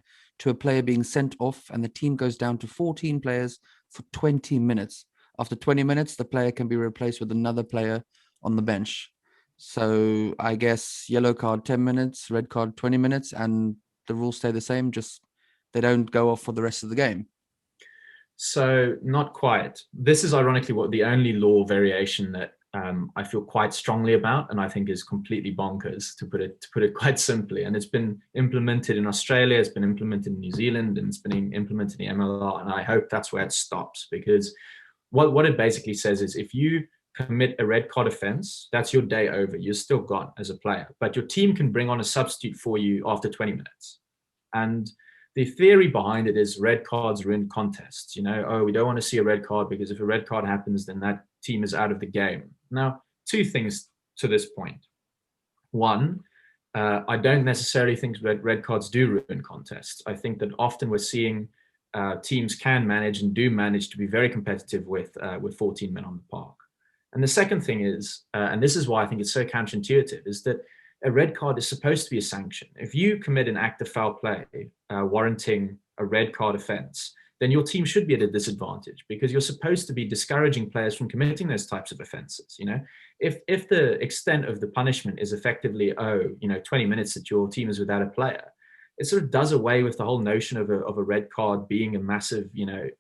to a player being sent off, and the team goes down to 14 players for 20 minutes. After 20 minutes, the player can be replaced with another player on the bench. So I guess yellow card 10 minutes, red card 20 minutes, and the rules stay the same, just they don't go off for the rest of the game. So not quite. This is ironically what the only law variation that I feel quite strongly about, and I think is completely bonkers, to put it quite simply. And it's been implemented in Australia, it's been implemented in New Zealand, and it's been implemented in the MLR. And I hope that's where it stops, because what it basically says is, if you commit a red card offense, that's your day over. You're still gone as a player, but your team can bring on a substitute for you after 20 minutes. And the theory behind it is red cards ruin contests. We don't want to see a red card, because if a red card happens, then that team is out of the game. Now, 2 things to this point. One, I don't necessarily think red cards do ruin contests. I think that often we're seeing teams can manage and do manage to be very competitive with 14 men on the park. And the second thing is, and this is why I think it's so counterintuitive, is that a red card is supposed to be a sanction. If you commit an act of foul play warranting a red card offense, then your team should be at a disadvantage, because you're supposed to be discouraging players from committing those types of offenses. If the extent of the punishment is effectively 20 minutes that your team is without a player, it sort of does away with the whole notion of a red card being a massive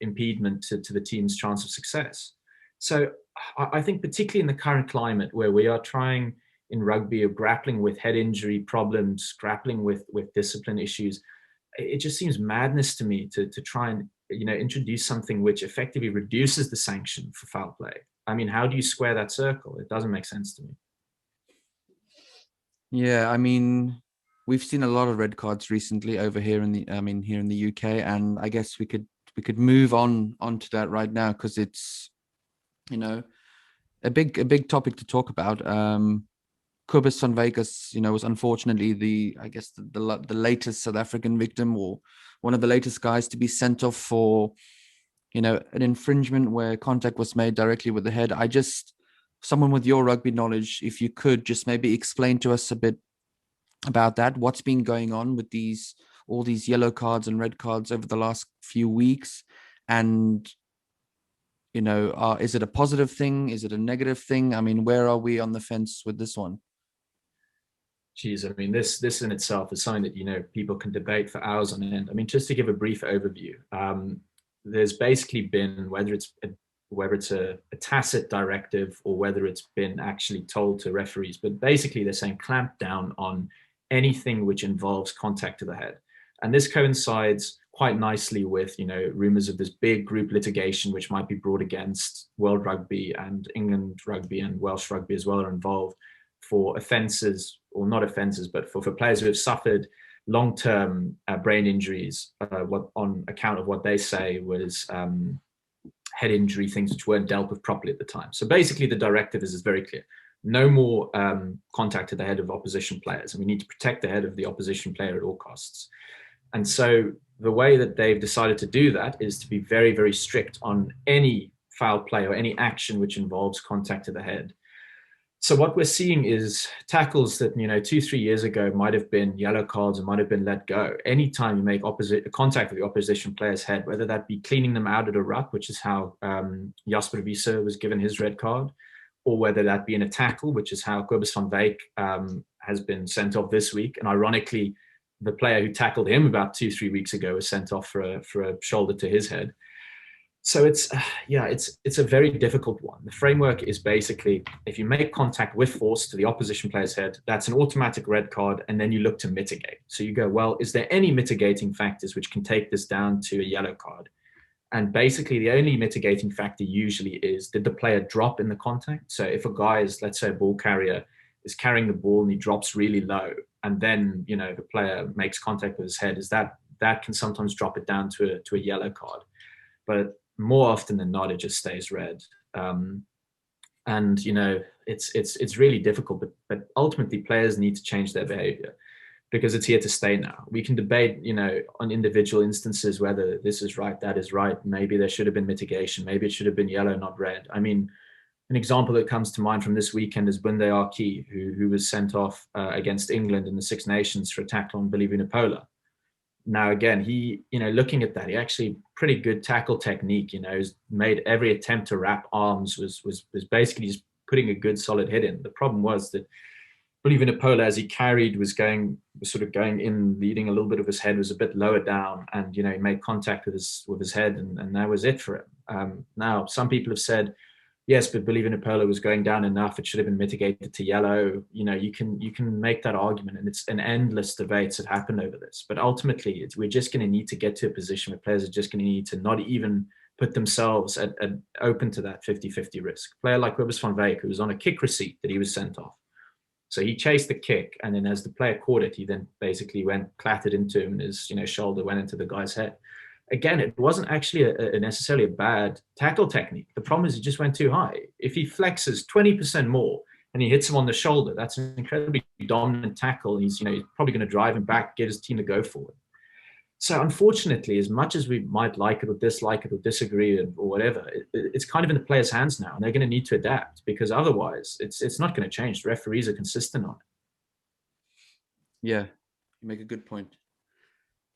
impediment to the team's chance of success. So I think, particularly in the current climate where we are trying in rugby, or grappling with head injury problems, grappling with discipline issues, it just seems madness to me to try and introduce something which effectively reduces the sanction for foul play. I mean, how do you square that circle? It doesn't make sense to me. Yeah, I mean, we've seen a lot of red cards recently over here in the UK, and I guess we could move on onto that right now, because it's a big topic to talk about. Cobus van Vegas, was unfortunately the latest South African victim, or one of the latest guys to be sent off for an infringement where contact was made directly with the head. Someone with your rugby knowledge, if you could just maybe explain to us a bit about that, what's been going on with all these yellow cards and red cards over the last few weeks, and is it a positive thing? Is it a negative thing? I mean, where are we on the fence with this one? Geez, I mean, this in itself is something that people can debate for hours on end. I mean, just to give a brief overview, there's basically been, whether it's a tacit directive or whether it's been actually told to referees, but basically they're saying clamp down on anything which involves contact to the head. And this coincides quite nicely with, rumors of this big group litigation which might be brought against World Rugby, and England Rugby and Welsh Rugby as well are involved for offences, or not offences, but for players who have suffered long-term brain injuries on account of what they say was head injury, things which weren't dealt with properly at the time. So basically the directive is very clear. No more contact to the head of opposition players, and we need to protect the head of the opposition player at all costs. And so the way that they've decided to do that is to be very, very strict on any foul play or any action which involves contact to the head. So what we're seeing is tackles that 2-3 years ago might have been yellow cards and might have been let go. Anytime you make contact with the opposition player's head, whether that be cleaning them out at a ruck, which is how Jasper Wiese was given his red card, or whether that be in a tackle, which is how Cobus van Wyk has been sent off this week. And ironically, the player who tackled him about 2-3 weeks ago was sent off for a shoulder to his head. So it's a very difficult one. The framework is basically, if you make contact with force to the opposition player's head, that's an automatic red card, and then you look to mitigate. So you go, well, is there any mitigating factors which can take this down to a yellow card? And basically the only mitigating factor usually is, did the player drop in the contact? So if a guy is, let's say a ball carrier, is carrying the ball and he drops really low, and then the player makes contact with his head, is that can sometimes drop it down to a yellow card. But more often than not, it just stays red. And it's really difficult, but ultimately players need to change their behavior, because it's here to stay now. We can debate, on individual instances whether this is right, that is right. Maybe there should have been mitigation. Maybe it should have been yellow, not red. I mean, an example that comes to mind from this weekend is Bunde Aki, who was sent off against England in the Six Nations for a tackle on Billy Vunipola. Now, again, he, looking at that, he actually pretty good tackle technique, he's made every attempt to wrap arms, was basically just putting a good solid hit in. The problem was that Billy Vunipola, as he carried, was sort of going in, leading a little bit of his head, was a bit lower down, and, he made contact with his head, and that was it for him. Now, some people have said, yes, but Billy Vunipola was going down enough, it should have been mitigated to yellow. You can make that argument, and it's an endless debates that happen over this. But ultimately, we're just going to need to get to a position where players are just going to need to not even put themselves at open to that 50-50 risk. A player like Cobus van Wyk, who was on a kick receipt that he was sent off. So he chased the kick, and then as the player caught it, he then basically clattered into him, and his shoulder went into the guy's head. Again, it wasn't actually necessarily a bad tackle technique. The problem is he just went too high. If he flexes 20% more and he hits him on the shoulder, that's an incredibly dominant tackle. And he's probably going to drive him back, get his team to go forward. So unfortunately, as much as we might like it or dislike it or disagree or whatever, it's kind of in the players' hands now, and they're going to need to adapt, because otherwise it's not going to change. The referees are consistent on it. Yeah, you make a good point.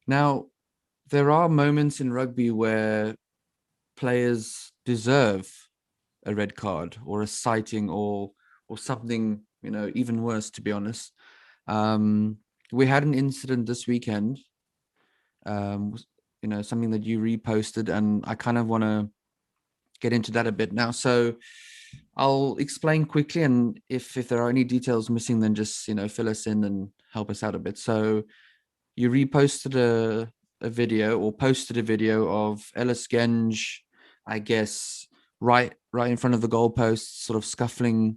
Now, there are moments in rugby where players deserve a red card or a citing or something, even worse, to be honest. We had an incident this weekend, something that you reposted, and I kind of want to get into that a bit now. So I'll explain quickly, and if there are any details missing, then just, fill us in and help us out a bit. So you reposted a video or posted a video of Ellis Genge, I guess, right in front of the goalpost, sort of scuffling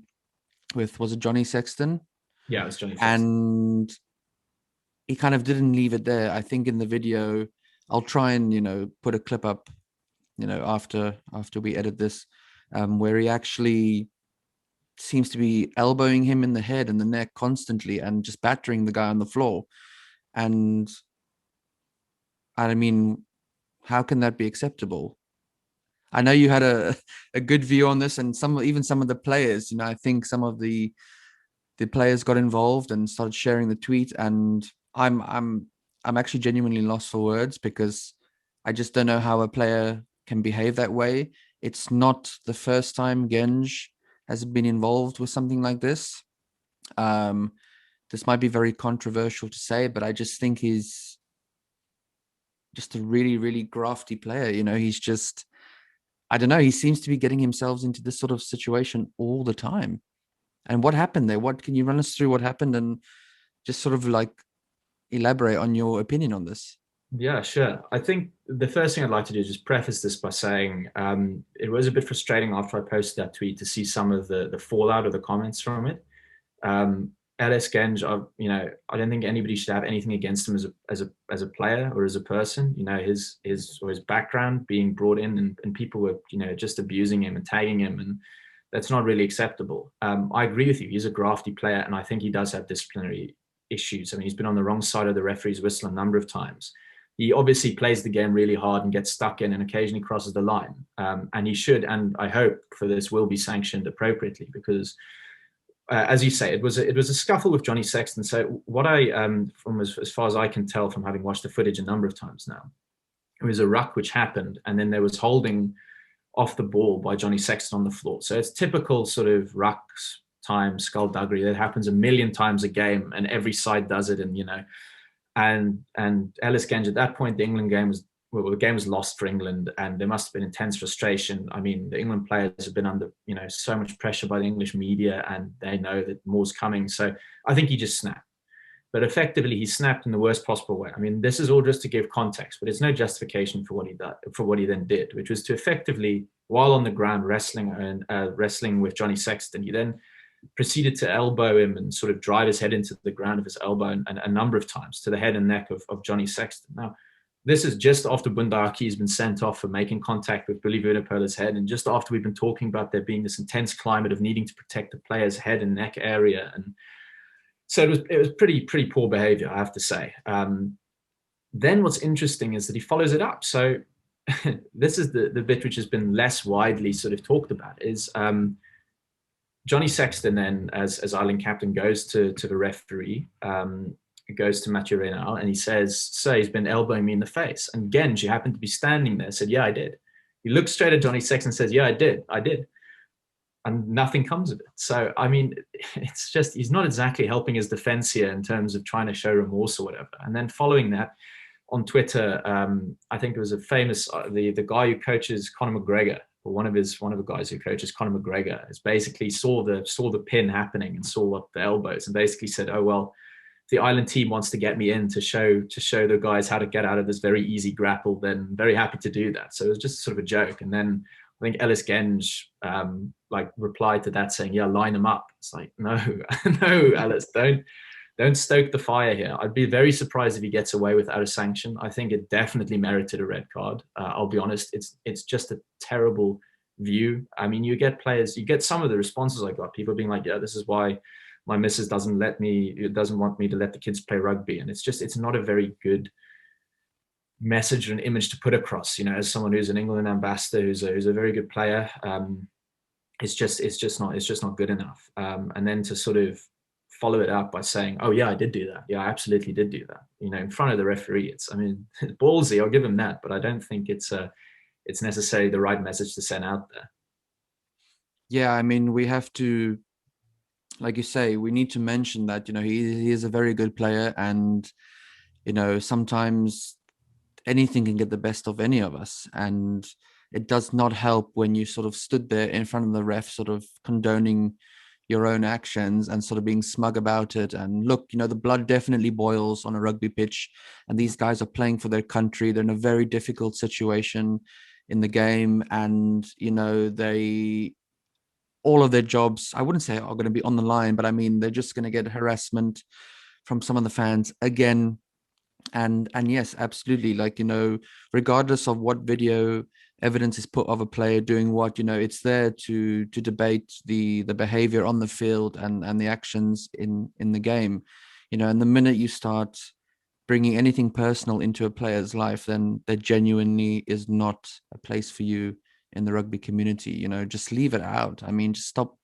with, was it Johnny Sexton? Yeah, it was Johnny Sexton. And he kind of didn't leave it there. I think in the video, I'll try and, put a clip up, after we edit this, where he actually seems to be elbowing him in the head and the neck constantly and just battering the guy on the floor. And I mean, how can that be acceptable? I know you had a good view on this, and even some of the players, I think some of the players got involved and started sharing the tweet, and I'm actually genuinely lost for words, because I just don't know how a player can behave that way. It's not the first time Genge has been involved with something like this. This might be very controversial to say, but I just think he's just a really, really grafty player. He's just, I don't know, he seems to be getting himself into this sort of situation all the time. And what happened there? What can you run us through what happened and just sort of like elaborate on your opinion on this? Yeah, sure. I think the first thing I'd like to do is just preface this by saying it was a bit frustrating after I posted that tweet to see some of the fallout of the comments from it. Ellis Genge, I don't think anybody should have anything against him as a player or as a person. His background being brought in, and people were just abusing him and tagging him, and that's not really acceptable. I agree with you. He's a grafty player, and I think he does have disciplinary issues. I mean, he's been on the wrong side of the referee's whistle a number of times. He obviously plays the game really hard and gets stuck in and occasionally crosses the line. And he should, and I hope for this, will be sanctioned appropriately, because as you say, it was a scuffle with Johnny Sexton. So what I, from as far as I can tell from having watched the footage a number of times now, it was a ruck which happened, and then there was holding off the ball by Johnny Sexton on the floor. So it's typical sort of rucks time skullduggery that happens a million times a game, and every side does it. And Ellis Genge, at that point, the game was lost for England, and there must have been intense frustration. I mean, the England players have been under so much pressure by the English media, and they know that more's coming. So I think he just snapped. But effectively, he snapped in the worst possible way. I mean, this is all just to give context, but it's no justification for what he then did, which was to effectively, while on the ground wrestling with Johnny Sexton, he then proceeded to elbow him and sort of drive his head into the ground of his elbow, and a number of times to the head and neck of Johnny Sexton. Now, this is just after Bundaki has been sent off for making contact with Billy Vunipola's head, and just after we've been talking about there being this intense climate of needing to protect the player's head and neck area. And so it was pretty poor behavior, I have to say. Then what's interesting is that he follows it up. So this is the bit which has been less widely sort of talked about, is Johnny Sexton then, as Ireland captain, goes to the referee, goes to Mathieu Reynal, and he says, "Sir, he's been elbowing me in the face." And Genge, who happened to be standing there, said, "Yeah, I did." He looks straight at Johnny Sexton and says, "Yeah, I did. And nothing comes of it. So, I mean, it's just, he's not exactly helping his defense here in terms of trying to show remorse or whatever. And then following that, on Twitter, I think it was a famous, the guy who coaches Conor McGregor, or one of the guys who coaches Conor McGregor, is basically saw the pin happening and saw what the elbows, and basically said, "Oh, well, the Ireland team wants to get me in to show the guys how to get out of this very easy grapple, then very happy to do that." So it was just sort of a joke. And then I think Ellis Genge replied to that saying, "Yeah, line him up." It's like, no, no, Ellis, don't stoke the fire here. I'd be very surprised if he gets away without a sanction. I think it definitely merited a red card. I'll be honest, it's just a terrible view. I mean, you get some of the responses I got, people being like, "Yeah, this is why my missus doesn't want me to let the kids play rugby." And it's not a very good message or an image to put across, as someone who's an England ambassador, who's a very good player. It's just not good enough. And then to sort of follow it up by saying, "Oh yeah, I did do that. Yeah, I absolutely did do that." In front of the referee. It's ballsy. I'll give him that, but I don't think it's necessarily the right message to send out there. Yeah, I mean, we have to, like you say, we need to mention that, he is a very good player, and, sometimes anything can get the best of any of us. And it does not help when you sort of stood there in front of the ref, sort of condoning your own actions and sort of being smug about it. And look, the blood definitely boils on a rugby pitch, and these guys are playing for their country. They're in a very difficult situation in the game, and they all of their jobs, I wouldn't say are going to be on the line, but I mean they're just going to get harassment from some of the fans again. And yes, absolutely, like regardless of what video evidence is put of a player doing what, it's there to debate the behavior on the field and the actions in the game. And the minute you start bringing anything personal into a player's life, then there genuinely is not a place for you in the rugby community. Just leave it out. I mean, just stop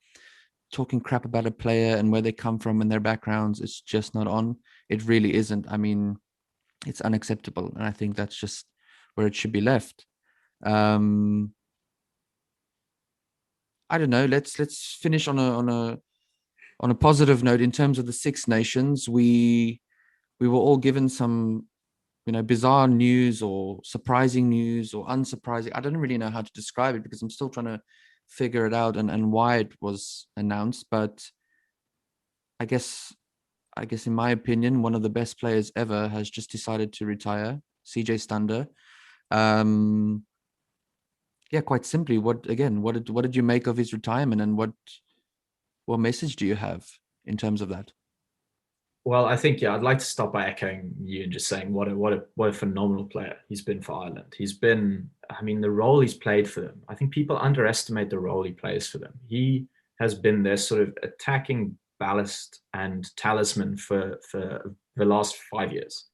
talking crap about a player and where they come from and their backgrounds. It's just not on. It really isn't. I mean, it's unacceptable, and I think that's just where it should be left. I don't know. Let's finish on a positive note. In terms of the Six Nations, we were all given some bizarre news or surprising news or unsurprising. I don't really know how to describe it because I'm still trying to figure it out and why it was announced. But I guess in my opinion, one of the best players ever has just decided to retire, CJ Stander. Yeah, quite simply, what did you make of his retirement, and what message do you have in terms of that? Well, I think I'd like to start by echoing you and just saying what a phenomenal player he's been for Ireland. He's been, I mean, the role he's played for them. I think people underestimate the role he plays for them. He has been their sort of attacking ballast and talisman for the last 5 years.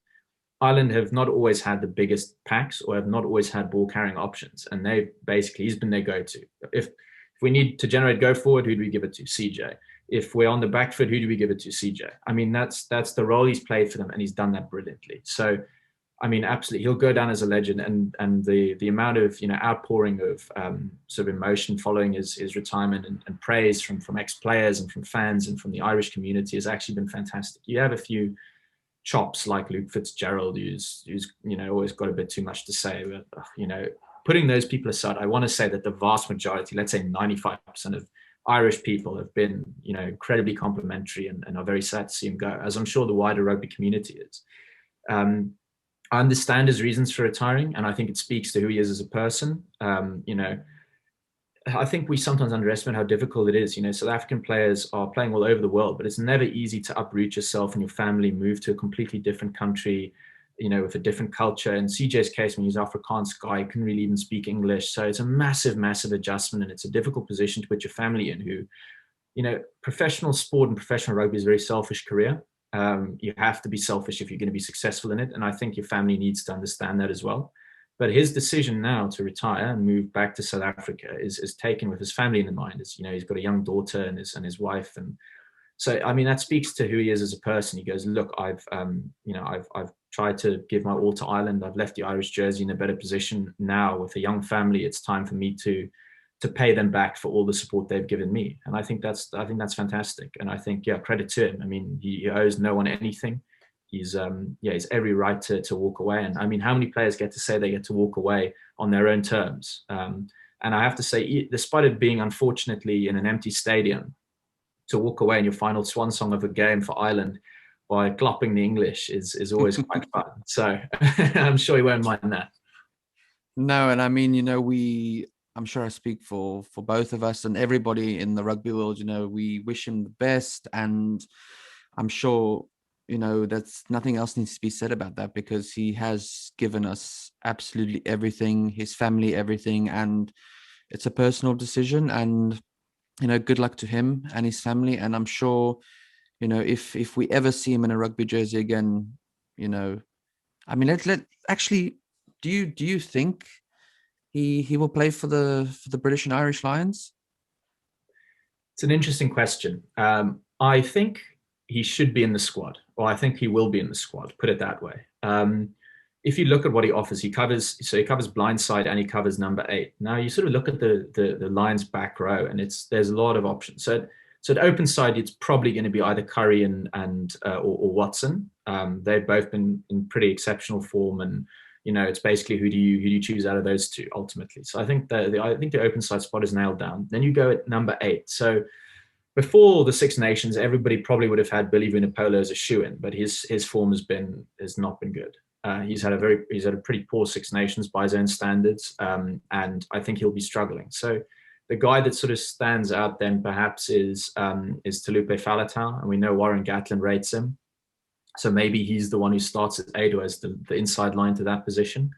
Ireland have not always had the biggest packs or have not always had ball carrying options, and he's been their go-to. If we need to generate go forward, who do we give it to? CJ. If we're on the back foot, who do we give it to? CJ. I mean, that's the role he's played for them, and he's done that brilliantly. So, I mean, absolutely, he'll go down as a legend. And the amount of outpouring of sort of emotion following his retirement and praise from ex-players and from fans and from the Irish community has actually been fantastic. You have a few chops like Luke Fitzgerald, who's always got a bit too much to say, but putting those people aside, I want to say that the vast majority, let's say 95% of Irish people have been, incredibly complimentary and are very sad to see him go, as I'm sure the wider rugby community is. I understand his reasons for retiring, and I think it speaks to who he is as a person. I think we sometimes underestimate how difficult it is. South African players are playing all over the world, but it's never easy to uproot yourself and your family, move to a completely different country, with a different culture. In CJ's case, when he's Afrikaans guy, he couldn't really even speak English. So it's a massive, massive adjustment, and it's a difficult position to put your family in who, professional sport and professional rugby is a very selfish career. You have to be selfish if you're going to be successful in it. And I think your family needs to understand that as well. But his decision now to retire and move back to South Africa is taken with his family in mind. He's got a young daughter and his wife, and so I mean that speaks to who he is as a person. He goes, look, I've tried to give my all to Ireland. I've left the Irish jersey in a better position now with a young family. It's time for me to pay them back for all the support they've given me, and I think that's fantastic. And I think credit to him. I mean, he owes no one anything. He's every right to walk away. And I mean, how many players get to say they get to walk away on their own terms? And I have to say, despite it being unfortunately in an empty stadium, to walk away in your final swan song of a game for Ireland by glopping the English is always quite fun. So I'm sure he won't mind that. No, and I mean, I'm sure I speak for both of us and everybody in the rugby world. We wish him the best, and I'm sure that's nothing else needs to be said about that, because he has given us absolutely everything, his family, everything, and it's a personal decision. And good luck to him and his family. And I'm sure if we ever see him in a rugby jersey again, I mean, let actually, do you think he will play for the British and Irish Lions? It's an interesting question. I think he should be in the squad, or I think he will be in the squad, put it that way. If you look at what he offers, he covers blindside and he covers number 8. Now you sort of look at the Lions back row, and there's a lot of options. So at open side, it's probably going to be either Curry or Watson. They've both been in pretty exceptional form, and it's basically who do you choose out of those two ultimately. So I think the open side spot is nailed down. Then you go at number 8. So before the Six Nations, everybody probably would have had Billy Vunipola as a shoo-in, but his form has not been good. He's had a pretty poor Six Nations by his own standards, and I think he'll be struggling. So the guy that sort of stands out then perhaps is Talupe Faletau, and we know Warren Gatland rates him. So maybe he's the one who starts at 8 or as the inside line to that position.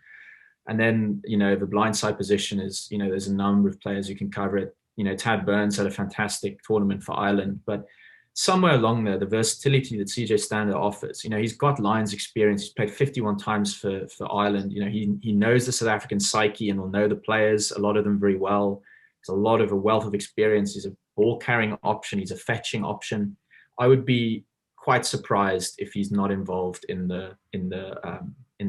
And then, the blindside position is, there's a number of players who can cover it. Tad Burns had a fantastic tournament for Ireland, but somewhere along there, the versatility that CJ Standout offers, he's got Lions experience. He's played 51 times for Ireland. He knows the South African psyche and will know the players, a lot of them very well. He's a wealth of experience. He's a ball carrying option. He's a fetching option. I would be quite surprised if he's not involved in the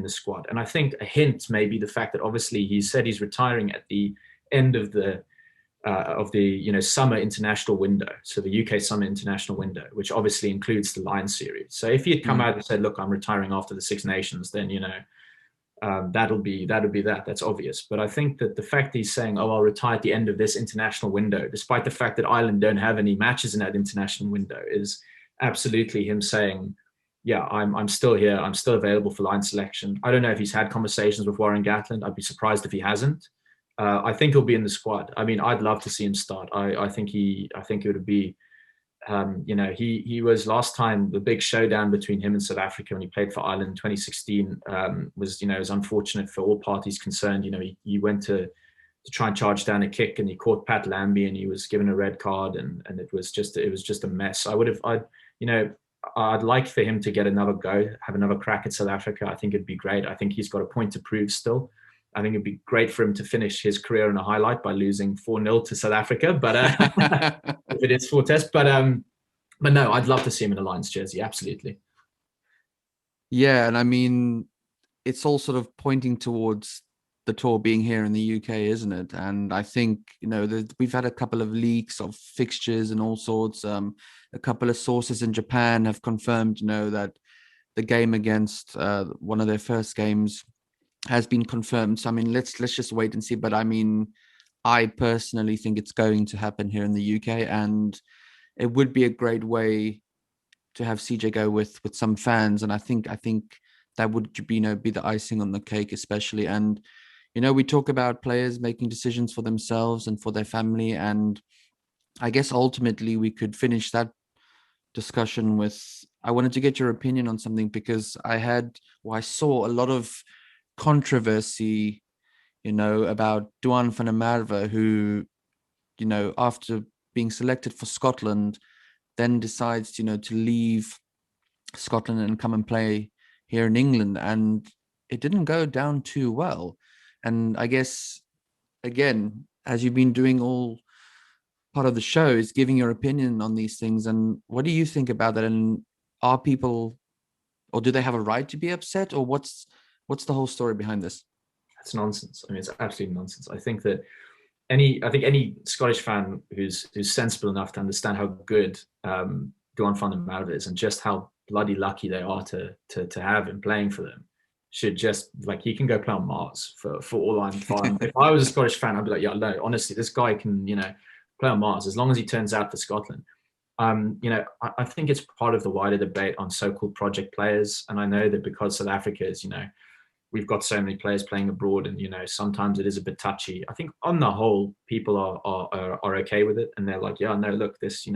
squad. And I think a hint may be the fact that obviously he said he's retiring at the end of the summer international window, so the UK summer international window, which obviously includes the Lions series. So if he had come out and said, "Look, I'm retiring after the Six Nations," then that'll be that. That's obvious. But I think that the fact that he's saying, "Oh, I'll retire at the end of this international window," despite the fact that Ireland don't have any matches in that international window, is absolutely him saying, "Yeah, I'm still here. I'm still available for line selection." I don't know if he's had conversations with Warren Gatland. I'd be surprised if he hasn't. I think he'll be in the squad. I mean, I'd love to see him start. I think it would be, he was last time the big showdown between him and South Africa when he played for Ireland in 2016 was unfortunate for all parties concerned. He went to try and charge down a kick and he caught Pat Lambie and he was given a red card and it was just a mess. I'd like for him to get another go, have another crack at South Africa. I think it'd be great. I think he's got a point to prove still. I think it'd be great for him to finish his career in a highlight by losing 4-0 to South Africa. But if it is 4 tests, but no, I'd love to see him in a Lions jersey. Absolutely. Yeah, and I mean, it's all sort of pointing towards the tour being here in the UK, isn't it? And I think we've had a couple of leaks of fixtures and all sorts. A couple of sources in Japan have confirmed, that the game against one of their first games has been confirmed. So I mean, let's just wait and see. But I mean, I personally think it's going to happen here in the UK, and it would be a great way to have CJ go with some fans. And I think that would be the icing on the cake, especially. And we talk about players making decisions for themselves and for their family, and I guess ultimately we could finish that discussion with, I wanted to get your opinion on something, because I saw a lot of controversy, about Duan van der Merwe, who, after being selected for Scotland, then decides, to leave Scotland and come and play here in England. And it didn't go down too well. And I guess, again, as you've been doing all part of the show, is giving your opinion on these things. And what do you think about that? And are people, or do they have a right to be upset? Or what's the whole story behind this? That's nonsense. I mean, it's absolutely nonsense. I think any Scottish fan who's sensible enough to understand how good Duan van der Merwe is and just how bloody lucky they are to have him playing for them should just, he can go play on Mars for all I'm fine. If I was a Scottish fan, I'd be like, yeah, no, honestly, this guy can, play on Mars as long as he turns out for Scotland. I think it's part of the wider debate on so-called project players. And I know that because South Africa is, we've got so many players playing abroad and, sometimes it is a bit touchy. I think on the whole, people are okay with it. And they're like, yeah, no, look, this,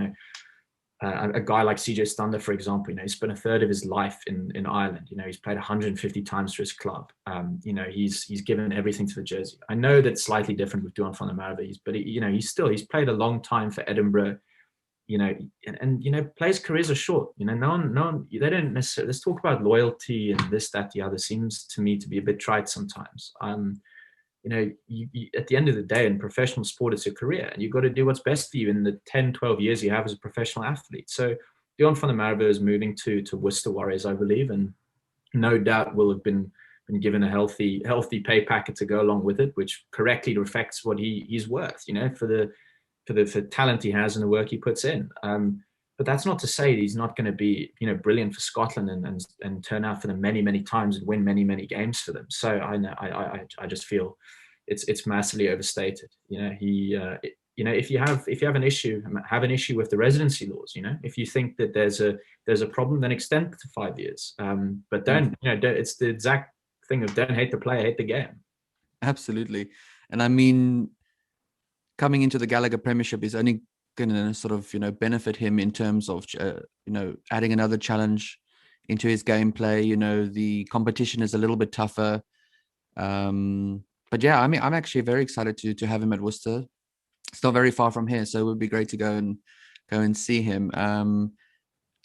a guy like CJ Standout, for example, he spent a third of his life in Ireland. He's played 150 times for his club. He's given everything to the jersey. I know that's slightly different with Duan van der Merwe, but he's played a long time for Edinburgh. Players' careers are short. No one, they don't necessarily. Let's talk about loyalty and this, that, the other. Seems to me to be a bit trite sometimes. You, at the end of the day, in professional sport, it's a career, and you've got to do what's best for you in the 10, 12 years you have as a professional athlete. So Duan van der Merwe is moving to Worcester Warriors, I believe, and no doubt will have been given a healthy pay packet to go along with it, which correctly reflects what he's worth, for the talent he has and the work he puts in. But that's not to say that he's not going to be, brilliant for Scotland and turn out for them many, many times and win many, many games for them. So I just feel it's massively overstated. if you have an issue, with the residency laws. If you think that there's a problem, then extend it to 5 years. But don't, it's the exact thing of don't hate the player, hate the game. Absolutely. And I mean, coming into the Gallagher Premiership is only going to sort of, benefit him in terms of, adding another challenge into his gameplay. The competition is a little bit tougher. But yeah, I mean, I'm actually very excited to have him at Worcester. It's not very far from here, so it would be great to go and see him. And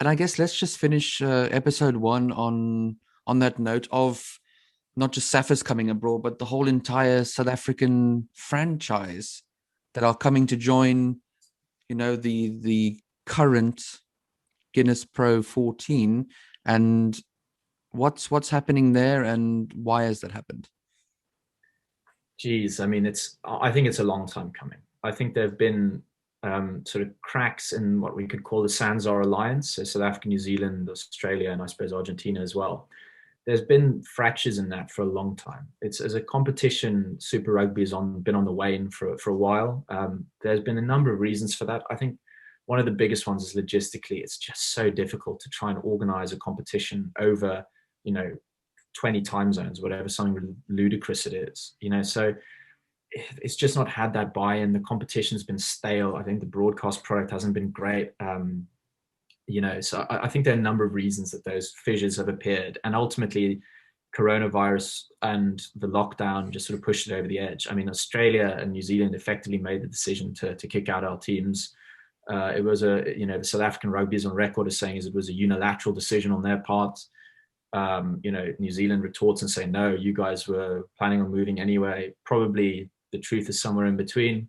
I guess let's just finish episode 1 on that note of not just Saffas coming abroad, but the whole entire South African franchise that are coming to join, the current Guinness Pro 14, and what's happening there, and why has that happened? Geez, I mean, I think it's a long time coming. I think there have been sort of cracks in what we could call the SANZAR alliance, so South Africa, New Zealand, Australia, and I suppose Argentina as well. There's been fractures in that for a long time. It's as a competition, Super Rugby has been on the wane for a while. There's been a number of reasons for that. I think one of the biggest ones is logistically, it's just so difficult to try and organize a competition over, 20 time zones, whatever, something ludicrous it is, so it's just not had that buy-in. The competition's been stale. I think the broadcast product hasn't been great. So I think there are a number of reasons that those fissures have appeared, and ultimately coronavirus and the lockdown just sort of pushed it over the edge. I mean, Australia and New Zealand effectively made the decision to kick out our teams. It was the South African rugby is on record as saying it was a unilateral decision on their part. New Zealand retorts and say, no, you guys were planning on moving anyway. Probably the truth is somewhere in between.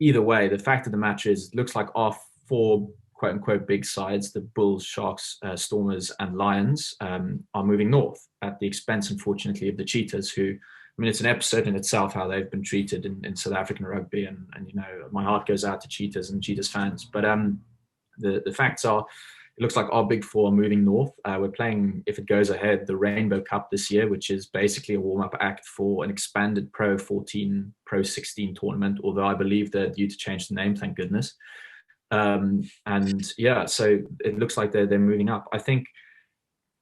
Either way, the fact of the matter is, it looks like our 4 quote unquote big sides, the Bulls, Sharks, Stormers, and Lions, are moving north at the expense, unfortunately, of the Cheetahs, who, I mean, it's an episode in itself how they've been treated in South African rugby. And my heart goes out to Cheetahs and Cheetahs fans. But the facts are, it looks like our big 4 are moving north. We're playing, if it goes ahead, the Rainbow Cup this year, which is basically a warm-up act for an expanded Pro 14, Pro 16 tournament, although I believe they're due to change the name, thank goodness. And yeah, so it looks like they're moving up. I think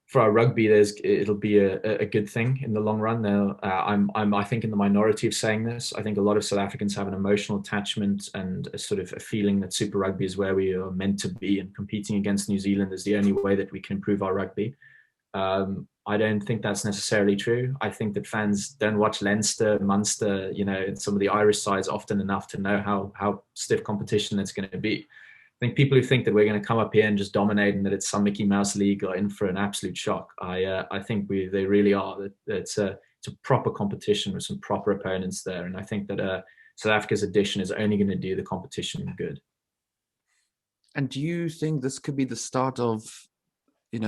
for our rugby, it'll be a good thing in the long run. Now, I think in the minority of saying this. I think a lot of South Africans have an emotional attachment and a sort of a feeling that Super Rugby is where we are meant to be, and competing against New Zealand is the only way that we can improve our rugby. I don't think that's necessarily true. I think that fans don't watch Leinster, Munster, and some of the Irish sides often enough to know how stiff competition it's going to be. I think people who think that we're going to come up here and just dominate and that it's some Mickey Mouse league are in for an absolute shock. I think they really are. That it's a proper competition with some proper opponents there, and I think that South Africa's addition is only going to do the competition good. And do you think this could be the start of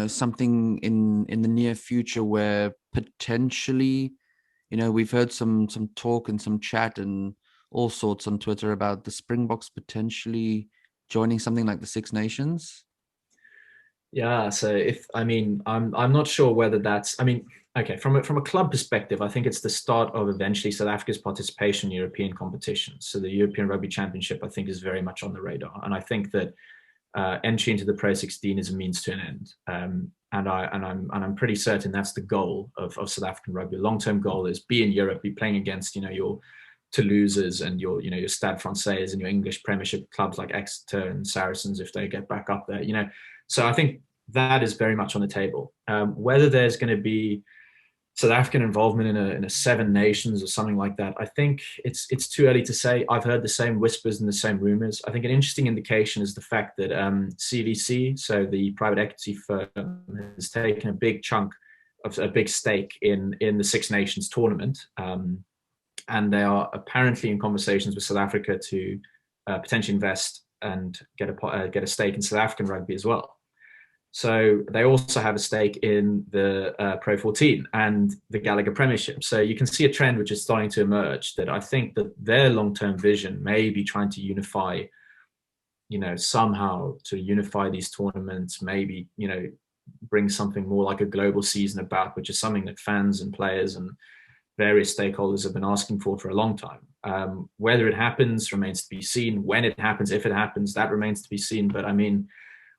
something in the near future where potentially, we've heard some talk and some chat and all sorts on Twitter about the Springboks potentially joining something like the Six Nations? Yeah, so I'm not sure whether that's, okay, from a club perspective, I think it's the start of eventually South Africa's participation in European competitions. So the European Rugby Championship, I think, is very much on the radar, and I think that entry into the Pro 16 is a means to an end. And I'm pretty certain that's the goal of South African rugby. Long-term goal is be in Europe, be playing against your Toulouses and your Stade Français and your English Premiership clubs like Exeter and Saracens if they get back up there. So I think that is very much on the table. Whether there's going to be South African involvement in a Seven Nations or something like that, I think it's too early to say. I've heard the same whispers and the same rumors. I think an interesting indication is the fact that CVC, so the private equity firm, has taken a big chunk of a big stake in the Six Nations tournament, and they are apparently in conversations with South Africa to potentially invest and get a stake in South African rugby as well. So they also have a stake in the Pro 14 and the Gallagher Premiership. So you can see a trend which is starting to emerge, that I think that their long-term vision may be trying to unify, somehow to unify these tournaments, maybe, bring something more like a global season about, which is something that fans and players and various stakeholders have been asking for a long time. Whether it happens remains to be seen. When it happens, if it happens, that remains to be seen. But I mean,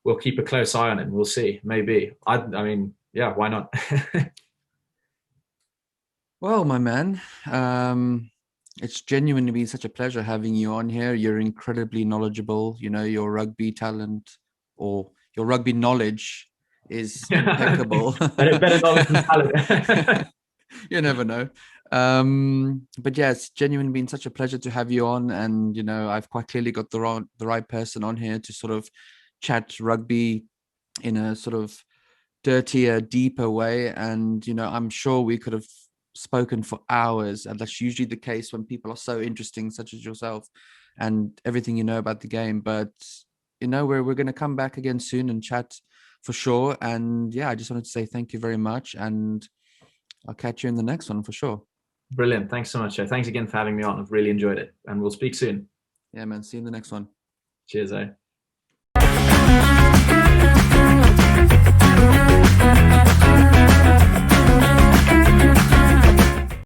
we'll keep a close eye on it and we'll see. Maybe. I mean, yeah, why not? Well, my man, it's genuinely been such a pleasure having you on here. You're incredibly knowledgeable. You know, your rugby talent or your rugby knowledge is impeccable. better knowledge than talent. You never know. But yeah, it's genuinely been such a pleasure to have you on. And, you know, I've quite clearly got the right person on here to sort of chat rugby in a sort of dirtier, deeper way. And, you know, I'm sure we could have spoken for hours, and that's usually the case when people are so interesting, such as yourself, and everything you know about the game. But you know, we're going to come back again soon and chat for sure. And yeah, I just wanted to say thank you very much, and I'll catch you in the next one for sure. Brilliant. Thanks so much, Joe. Thanks again for having me on. I've really enjoyed it, and we'll speak soon. Yeah, man. See you in the next one. Cheers, eh?